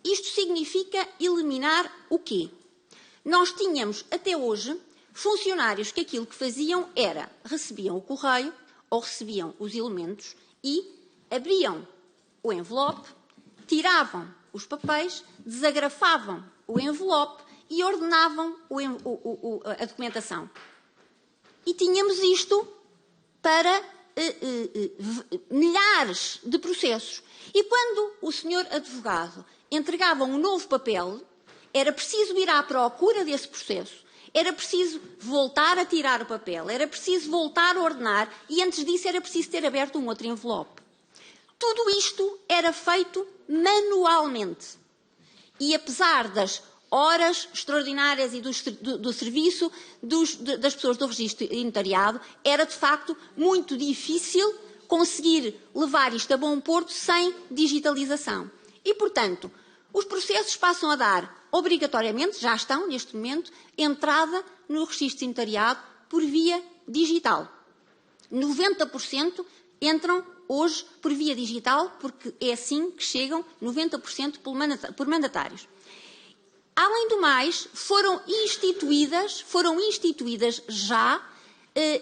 Isto significa eliminar o quê? Nós tínhamos, até hoje, funcionários que aquilo que faziam era, recebiam o correio ou recebiam os elementos e abriam o envelope, tiravam os papéis, desagrafavam o envelope e ordenavam a documentação. E tínhamos isto para milhares de processos. E quando o senhor advogado entregava um novo papel, era preciso ir à procura desse processo, era preciso voltar a tirar o papel, era preciso voltar a ordenar e antes disso era preciso ter aberto um outro envelope. Tudo isto era feito manualmente. E apesar das horas extraordinárias e do serviço das pessoas do registro e notariado, era de facto muito difícil conseguir levar isto a bom porto sem digitalização. E, portanto, os processos passam a dar, obrigatoriamente, já estão neste momento, entrada no registro e notariado por via digital. 90% entram hoje por via digital, porque é assim que chegam 90% por mandatários. Além do mais, foram instituídas já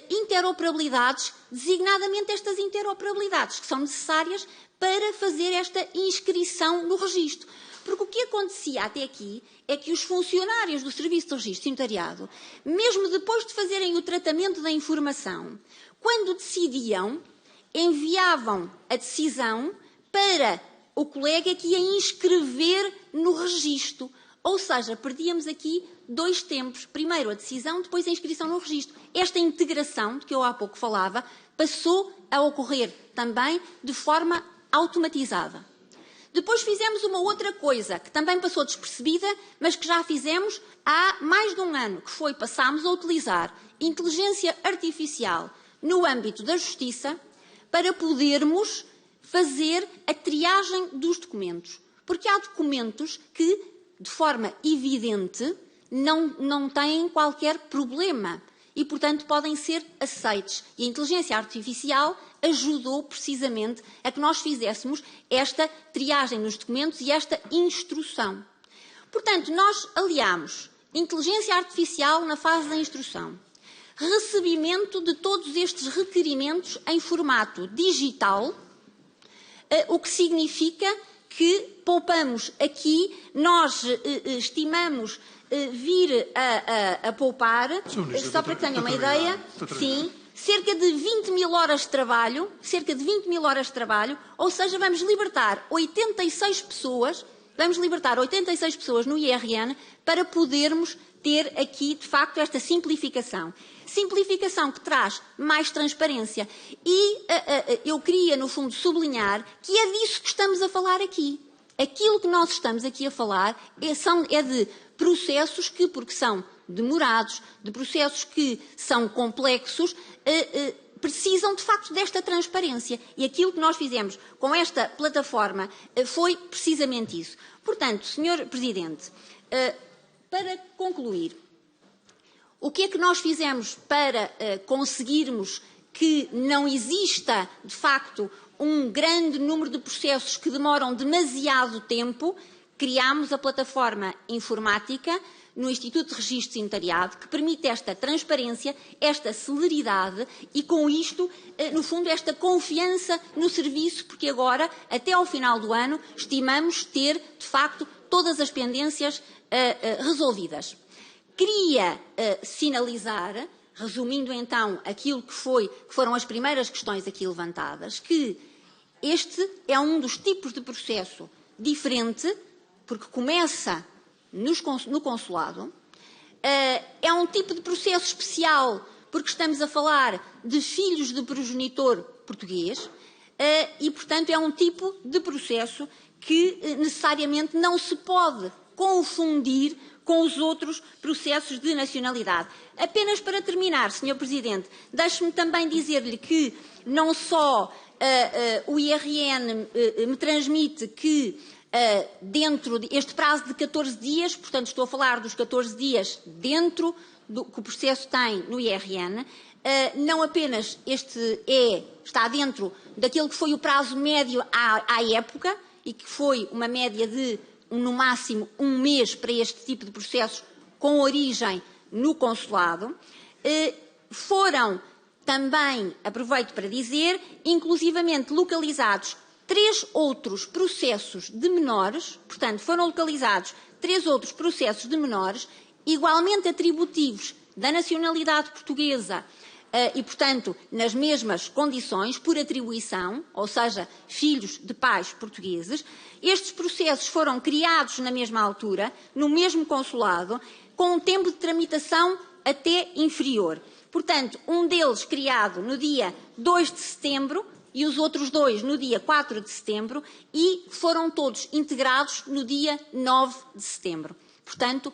interoperabilidades, designadamente estas interoperabilidades que são necessárias para fazer esta inscrição no registro. Porque o que acontecia até aqui é que os funcionários do Serviço de Registro e Notariado, mesmo depois de fazerem o tratamento da informação, quando decidiam, enviavam a decisão para o colega que ia inscrever no registro. Ou seja, perdíamos aqui 2 tempos. Primeiro a decisão, depois a inscrição no registro. Esta integração, de que eu há pouco falava, passou a ocorrer também de forma automatizada. Depois fizemos uma outra coisa, que também passou despercebida, mas que já fizemos há mais de um ano, que foi passámos a utilizar inteligência artificial no âmbito da justiça para podermos fazer a triagem dos documentos. Porque há documentos que, de forma evidente, não têm qualquer problema e, portanto, podem ser aceites. E a inteligência artificial ajudou precisamente a que nós fizéssemos esta triagem nos documentos e esta instrução. Portanto, nós aliámos inteligência artificial na fase da instrução, recebimento de todos estes requerimentos em formato digital, o que significa que poupamos aqui, nós estimamos vir a poupar, só para que tenham uma ideia, sim, cerca de 20.000 horas de trabalho, ou seja, vamos libertar 86 pessoas no IRN para podermos ter aqui, de facto, esta simplificação. Simplificação que traz mais transparência. E eu queria, no fundo, sublinhar que é disso que estamos a falar aqui. Aquilo que nós estamos aqui a falar é de processos que, porque são demorados, de processos que são complexos, precisam, de facto, desta transparência. E aquilo que nós fizemos com esta plataforma foi precisamente isso. Portanto, Sr. Presidente, para concluir, o que é que nós fizemos para conseguirmos que não exista, de facto, um grande número de processos que demoram demasiado tempo? Criámos a plataforma informática no Instituto de Registros e Notariado, que permite esta transparência, esta celeridade e, com isto, no fundo, esta confiança no serviço, porque agora, até ao final do ano, estimamos ter, de facto, todas as pendências resolvidas. Queria sinalizar resumindo então aquilo que foram as primeiras questões aqui levantadas, que este é um dos tipos de processo diferente, porque começa no consulado, é um tipo de processo especial, porque estamos a falar de filhos de progenitor português, e, portanto, é um tipo de processo que necessariamente não se pode confundir com os outros processos de nacionalidade. Apenas para terminar, Sr. Presidente, deixe-me também dizer-lhe que não só o IRN me transmite que dentro deste prazo de 14 dias, portanto estou a falar dos 14 dias dentro do que o processo tem no IRN, não apenas está dentro daquele que foi o prazo médio à época, e que foi uma média de, no máximo, 1 mês para este tipo de processos com origem no consulado, foram também, aproveito para dizer, inclusivamente localizados 3 outros processos de menores, portanto, foram localizados 3 outros processos de menores, igualmente atributivos da nacionalidade portuguesa e, portanto, nas mesmas condições, por atribuição, ou seja, filhos de pais portugueses. Estes processos foram criados na mesma altura, no mesmo consulado, com um tempo de tramitação até inferior. Portanto, um deles criado no dia 2 de setembro e os outros 2 no dia 4 de setembro e foram todos integrados no dia 9 de setembro. Portanto,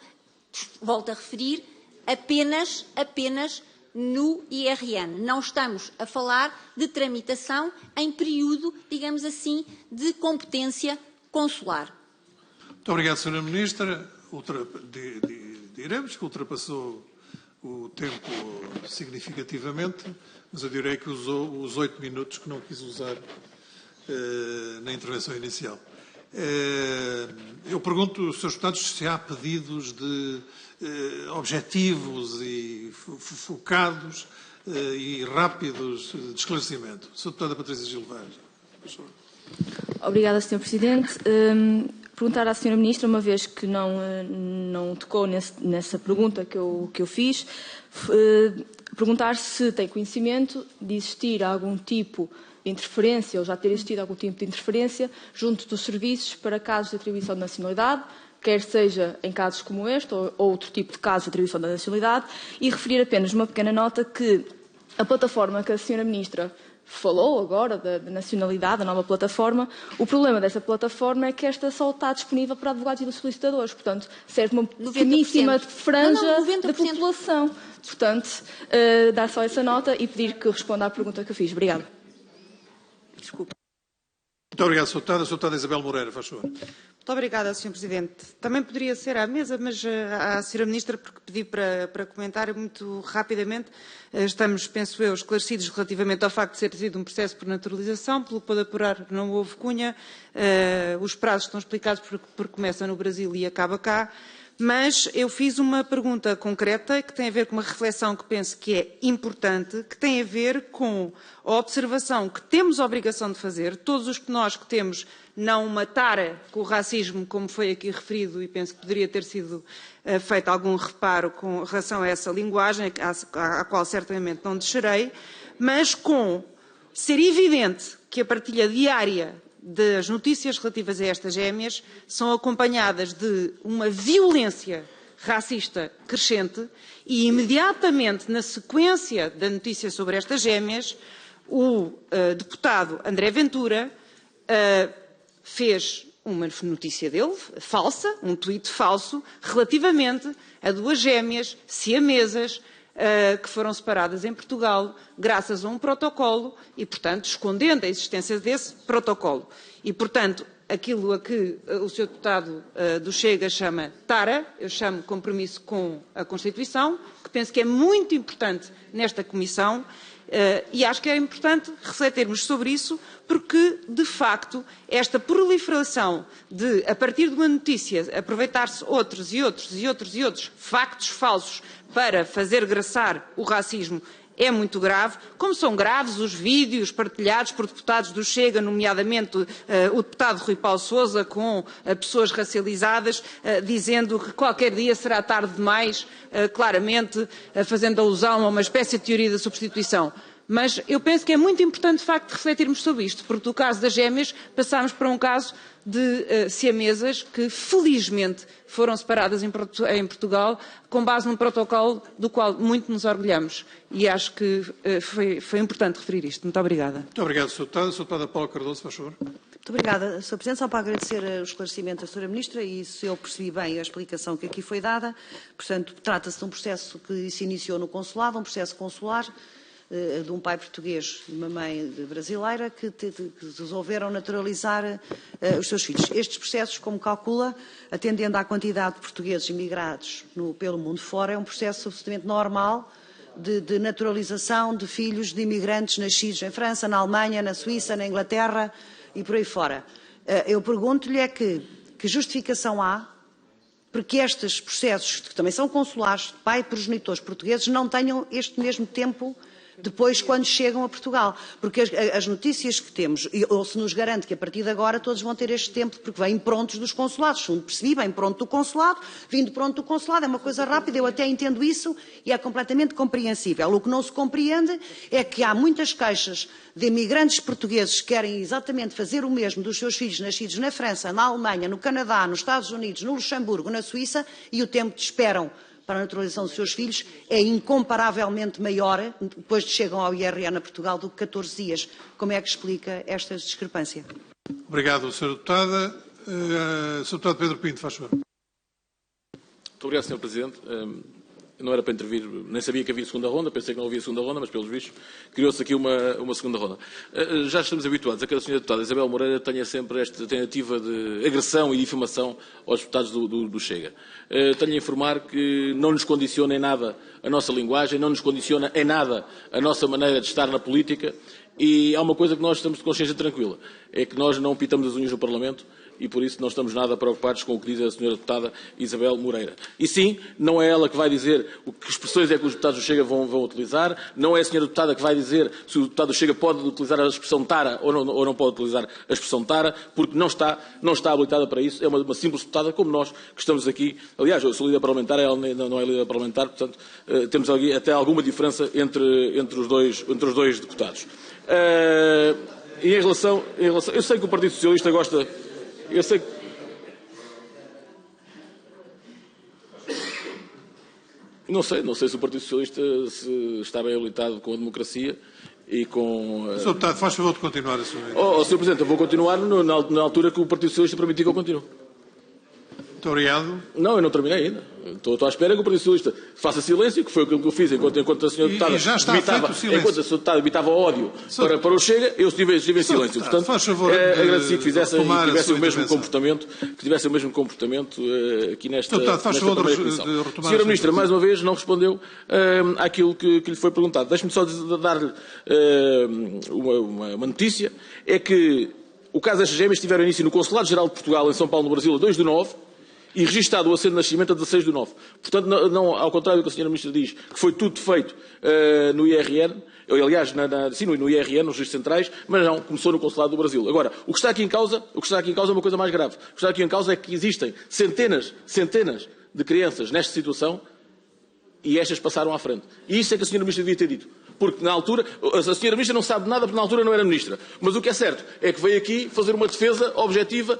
volto a referir, apenas no IRN. Não estamos a falar de tramitação em período, digamos assim, de competência consular. Muito obrigado, Sra. Ministra. Diremos que ultrapassou o tempo significativamente, mas eu direi que usou os 8 minutos que não quis usar na intervenção inicial. Eu pergunto, Srs. Deputados, se há pedidos de objetivos e focados e rápidos de esclarecimento. Sra. Deputada Patrícia Gil Vaz. Obrigada, Sr. Presidente. Perguntar à Sra. Ministra, uma vez que não tocou nessa pergunta que eu fiz, perguntar se tem conhecimento de existir algum tipo de interferência, ou já ter existido algum tipo de interferência junto dos serviços para casos de atribuição de nacionalidade, quer seja em casos como este ou outro tipo de casos de atribuição da nacionalidade, e referir apenas uma pequena nota que a plataforma que a Sra. Ministra falou agora, da nacionalidade, da nova plataforma, o problema dessa plataforma é que esta só está disponível para advogados e solicitadores, portanto, serve uma pequeníssima franja da população. Portanto, dar só essa nota e pedir que responda à pergunta que eu fiz. Obrigada. Desculpa. Muito obrigado, Sra. Deputada. Sra. Deputada Isabel Moreira, faz favor. Muito obrigada, Sr. Presidente. Também poderia ser à mesa, mas à Sra. Ministra, porque pedi para comentar muito rapidamente. Estamos, penso eu, esclarecidos relativamente ao facto de ser sido um processo por naturalização, pelo que pode apurar não houve cunha. Os prazos estão explicados porque começa no Brasil e acaba cá. Mas eu fiz uma pergunta concreta que tem a ver com uma reflexão que penso que é importante, que tem a ver com a observação que temos a obrigação de fazer, todos nós que temos não uma tara com o racismo, como foi aqui referido, e penso que poderia ter sido feito algum reparo com relação a essa linguagem, à qual certamente não descerei, mas com ser evidente que a partilha diária das notícias relativas a estas gêmeas são acompanhadas de uma violência racista crescente e, imediatamente na sequência da notícia sobre estas gêmeas, o deputado André Ventura fez uma notícia dele, falsa, um tweet falso, relativamente a 2 gêmeas siamesas que foram separadas em Portugal graças a um protocolo e, portanto, escondendo a existência desse protocolo. E, portanto, aquilo a que o Sr. Deputado do Chega chama tara, eu chamo compromisso com a Constituição, que penso que é muito importante nesta Comissão, e acho que é importante refletirmos sobre isso, porque, de facto, esta proliferação de, a partir de uma notícia, aproveitar-se outros factos falsos para fazer graçar o racismo é muito grave, como são graves os vídeos partilhados por deputados do Chega, nomeadamente o deputado Rui Paulo Sousa, com pessoas racializadas, dizendo que qualquer dia será tarde demais, claramente fazendo alusão a uma espécie de teoria da substituição. Mas eu penso que é muito importante, de facto, refletirmos sobre isto, porque do caso das gêmeas passámos para um caso de siamesas que, felizmente, foram separadas em Portugal com base num protocolo do qual muito nos orgulhamos. E acho que foi importante referir isto. Muito obrigada. Muito obrigado, Sr. Deputado. Sr. Deputada Paula Cardoso, faz favor. Muito obrigada, Sr. Presidente. Só para agradecer o esclarecimento da Sra. Ministra e, se eu percebi bem a explicação que aqui foi dada, portanto, trata-se de um processo que se iniciou no consulado, um processo consular, de um pai português e uma mãe brasileira que resolveram naturalizar os seus filhos. Estes processos, como calcula, atendendo à quantidade de portugueses imigrados pelo mundo fora, é um processo absolutamente normal de naturalização de filhos de imigrantes nascidos em França, na Alemanha, na Suíça, na Inglaterra e por aí fora. Eu pergunto-lhe que justificação há porque estes processos, que também são consulares, de pai e progenitores portugueses, não tenham este mesmo tempo depois quando chegam a Portugal. Porque as notícias que temos, ou se nos garante que a partir de agora todos vão ter este tempo, porque vêm prontos dos consulados, segundo percebi, vêm pronto do consulado, vindo pronto do consulado, é uma coisa rápida, eu até entendo isso e é completamente compreensível. O que não se compreende é que há muitas queixas de imigrantes portugueses que querem exatamente fazer o mesmo dos seus filhos nascidos na França, na Alemanha, no Canadá, nos Estados Unidos, no Luxemburgo, na Suíça, e o tempo que esperam para a naturalização dos seus filhos é incomparavelmente maior depois de chegam ao IRN a Portugal do que 14 dias. Como é que explica esta discrepância? Obrigado, Sra. Deputada. Sr. Deputado Pedro Pinto, faz favor. Muito obrigado, Sr. Presidente. Não era para intervir, nem sabia que havia segunda ronda, pensei que não havia segunda ronda, mas pelos vistos criou-se aqui uma segunda ronda. Já estamos habituados a que a Sra. Deputada Isabel Moreira tenha sempre esta tentativa de agressão e difamação aos deputados do Chega. Tenho a informar que não nos condiciona em nada a nossa linguagem, não nos condiciona em nada a nossa maneira de estar na política e há uma coisa que nós estamos de consciência tranquila, é que nós não pitamos as unhas no Parlamento e por isso não estamos nada preocupados com o que diz a Sra. Deputada Isabel Moreira. E sim, não é ela que vai dizer que expressões é que os deputados do Chega vão utilizar, não é a Sra. Deputada que vai dizer se o deputado do Chega pode utilizar a expressão tara ou não pode utilizar a expressão tara, porque não está habilitada para isso, é uma simples deputada como nós que estamos aqui. Aliás, eu sou líder parlamentar, ela não é líder parlamentar, portanto, temos ali até alguma diferença entre os dois deputados. E em relação, eu sei que o Partido Socialista gosta. Eu sei que... Não sei se o Partido Socialista está bem habilitado com a democracia e com... Sr. Deputado, faz favor de continuar a sua vida. Sr. Presidente, eu vou continuar na altura que o Partido Socialista permitir que eu continue. Muito obrigado. Não, eu não terminei ainda. Estou à espera que o Partido Socialista faça silênso, que foi aquilo que eu fiz enquanto a Sra. Deputada evitava ódio para o Chega, eu estive em silêncio. Portanto, agradeci que tivessem o mesmo comportamento aqui nesta primeira comissão. Sra. Ministra, mais uma vez, não respondeu àquilo que lhe foi perguntado. Deixe-me só dar-lhe uma notícia. É que o caso destas gêmeas tiveram início no Consulado-Geral de Portugal, em São Paulo, no Brasil, a 2/9, e registado o assento de nascimento a 16/9. Portanto, não, ao contrário do que a Sra. Ministra diz, que foi tudo feito no IRN, aliás, sim, no IRN, nos registros centrais, mas não, começou no Consulado do Brasil. Agora, o que está aqui em causa é uma coisa mais grave. O que está aqui em causa é que existem centenas de crianças nesta situação e estas passaram à frente. E isso é que a Sra. Ministra devia ter dito. Porque na altura, a Sra. Ministra não sabe nada porque na altura não era Ministra. Mas o que é certo é que veio aqui fazer uma defesa objetiva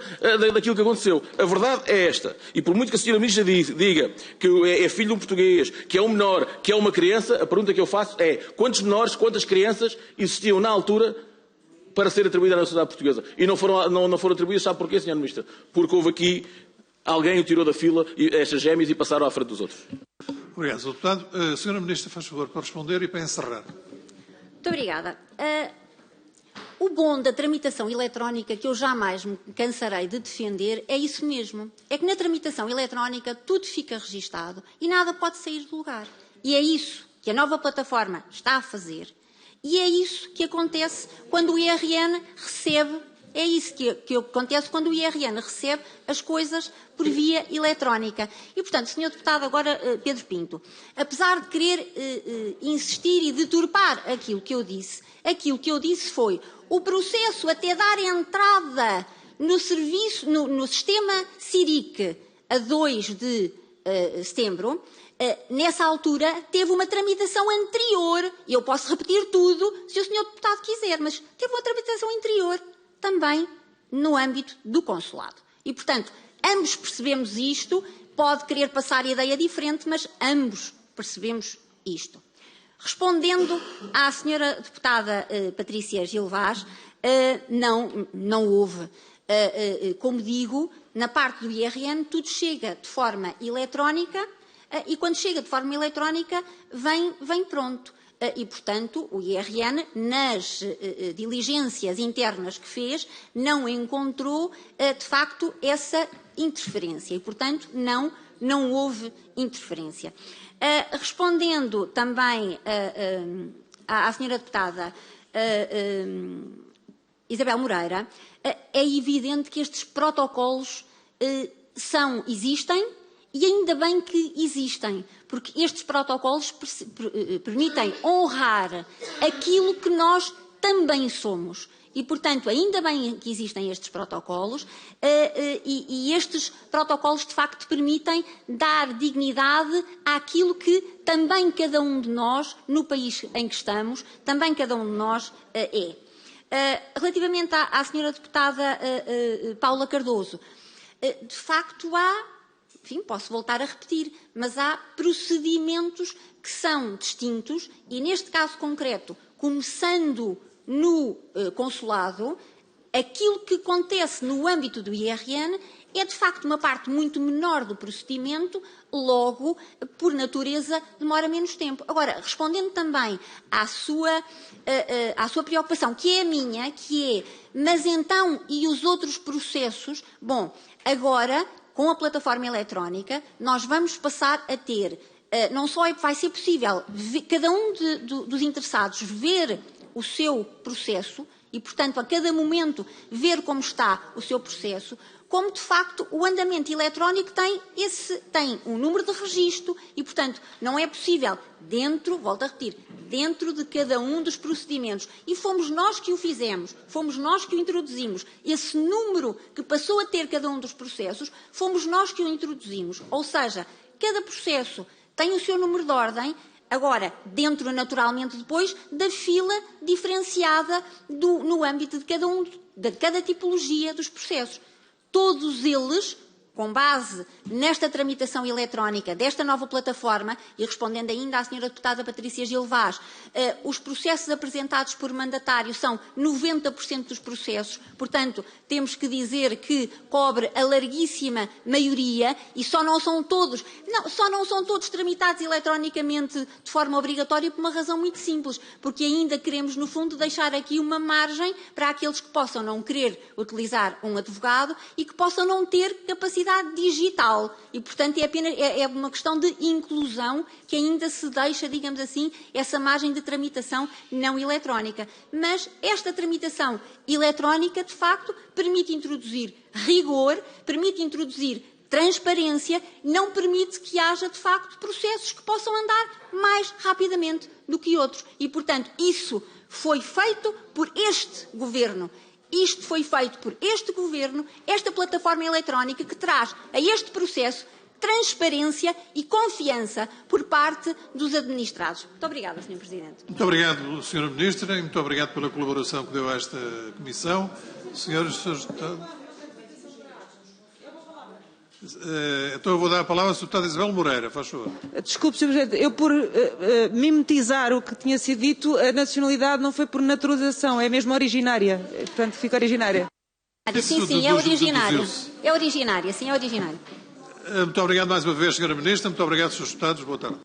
daquilo que aconteceu. A verdade é esta. E por muito que a Sra. Ministra diga que é filho de um português, que é um menor, que é uma criança, a pergunta que eu faço é quantos menores, quantas crianças existiam na altura para ser atribuídas à nacionalidade portuguesa? E não foram atribuídas, sabe porquê, Sra. Ministra? Porque houve aqui alguém o tirou da fila, estas gêmeas, e passaram à frente dos outros. Obrigado, Sr. Deputado. A Sra. Ministra, faz favor, para responder e para encerrar. Muito obrigada. O bom da tramitação eletrónica, que eu jamais me cansarei de defender, é isso mesmo. É que na tramitação eletrónica tudo fica registado e nada pode sair do lugar. E é isso que a nova plataforma está a fazer. E é isso que acontece quando o IRN recebe É isso que acontece quando o IRN recebe as coisas por via eletrónica. E, portanto, Sr. Deputado, agora Pedro Pinto, apesar de querer insistir e deturpar aquilo que eu disse foi o processo até dar entrada no sistema CIRIC a 2 de setembro, nessa altura teve uma tramitação anterior, e eu posso repetir tudo se o Sr. Deputado quiser, mas teve uma tramitação anterior também no âmbito do consulado. E, portanto, ambos percebemos isto, pode querer passar a ideia diferente, mas ambos percebemos isto. Respondendo à Sra. Deputada Patrícia Gil Vaz, não houve. Como digo, na parte do IRN tudo chega de forma eletrónica e quando chega de forma eletrónica vem pronto. E, portanto, o IRN, nas diligências internas que fez, não encontrou, de facto, essa interferência. E, portanto, não houve interferência. Respondendo também à Sra. Deputada Isabel Moreira, é evidente que estes protocolos existem e ainda bem que existem, porque estes protocolos permitem honrar aquilo que nós também somos. E, portanto, ainda bem que existem estes protocolos e estes protocolos, de facto, permitem dar dignidade àquilo que também cada um de nós, no país em que estamos, também cada um de nós é. Relativamente à Sra. Deputada Paula Cardoso, de facto há, enfim, posso voltar a repetir, mas há procedimentos que são distintos e, neste caso concreto, começando no consulado, aquilo que acontece no âmbito do IRN é, de facto, uma parte muito menor do procedimento, logo, por natureza, demora menos tempo. Agora, respondendo também à sua preocupação, que é a minha, que é, mas então, e os outros processos? Bom, agora, com a plataforma eletrónica, nós vamos passar a ter, não só vai ser possível cada um dos interessados ver o seu processo e, portanto, a cada momento ver como está o seu processo, como, de facto, o andamento eletrónico tem um número de registro e, portanto, não é possível volto a repetir, dentro de cada um dos procedimentos. E fomos nós que o fizemos, fomos nós que o introduzimos. Esse número que passou a ter cada um dos processos, fomos nós que o introduzimos. Ou seja, cada processo tem o seu número de ordem, agora, dentro, naturalmente, depois, da fila diferenciada no âmbito de cada tipologia dos processos. Todos eles, com base nesta tramitação eletrónica desta nova plataforma, e respondendo ainda à Sra. Deputada Patrícia Gil Vaz, os processos apresentados por mandatário são 90% dos processos, portanto, temos que dizer que cobre a larguíssima maioria e só não são todos tramitados eletronicamente de forma obrigatória por uma razão muito simples, porque ainda queremos, no fundo, deixar aqui uma margem para aqueles que possam não querer utilizar um advogado e que possam não ter capacidade digital. E, portanto, é uma questão de inclusão que ainda se deixa, digamos assim, essa margem de tramitação não eletrónica. Mas esta tramitação eletrónica, de facto, permite introduzir rigor, permite introduzir transparência, não permite que haja, de facto, processos que possam andar mais rapidamente do que outros. E, portanto, isso foi feito por este Governo. Isto foi feito por este Governo, esta plataforma eletrónica que traz a este processo transparência e confiança por parte dos administrados. Muito obrigada, Sr. Presidente. Muito obrigado, Sra. Ministra, e muito obrigado pela colaboração que deu a esta Comissão. Senhores Deputados. Então eu vou dar a palavra à Sra. Deputada Isabel Moreira, faz favor. Desculpe, Sr. Presidente, eu por mimetizar o que tinha sido dito, a nacionalidade não foi por naturalização, é mesmo originária, portanto fica originária. Sim, é originária. É originária, sim, é originária. Muito obrigado mais uma vez, Sra. Ministra, muito obrigado, Srs. Deputados, boa tarde.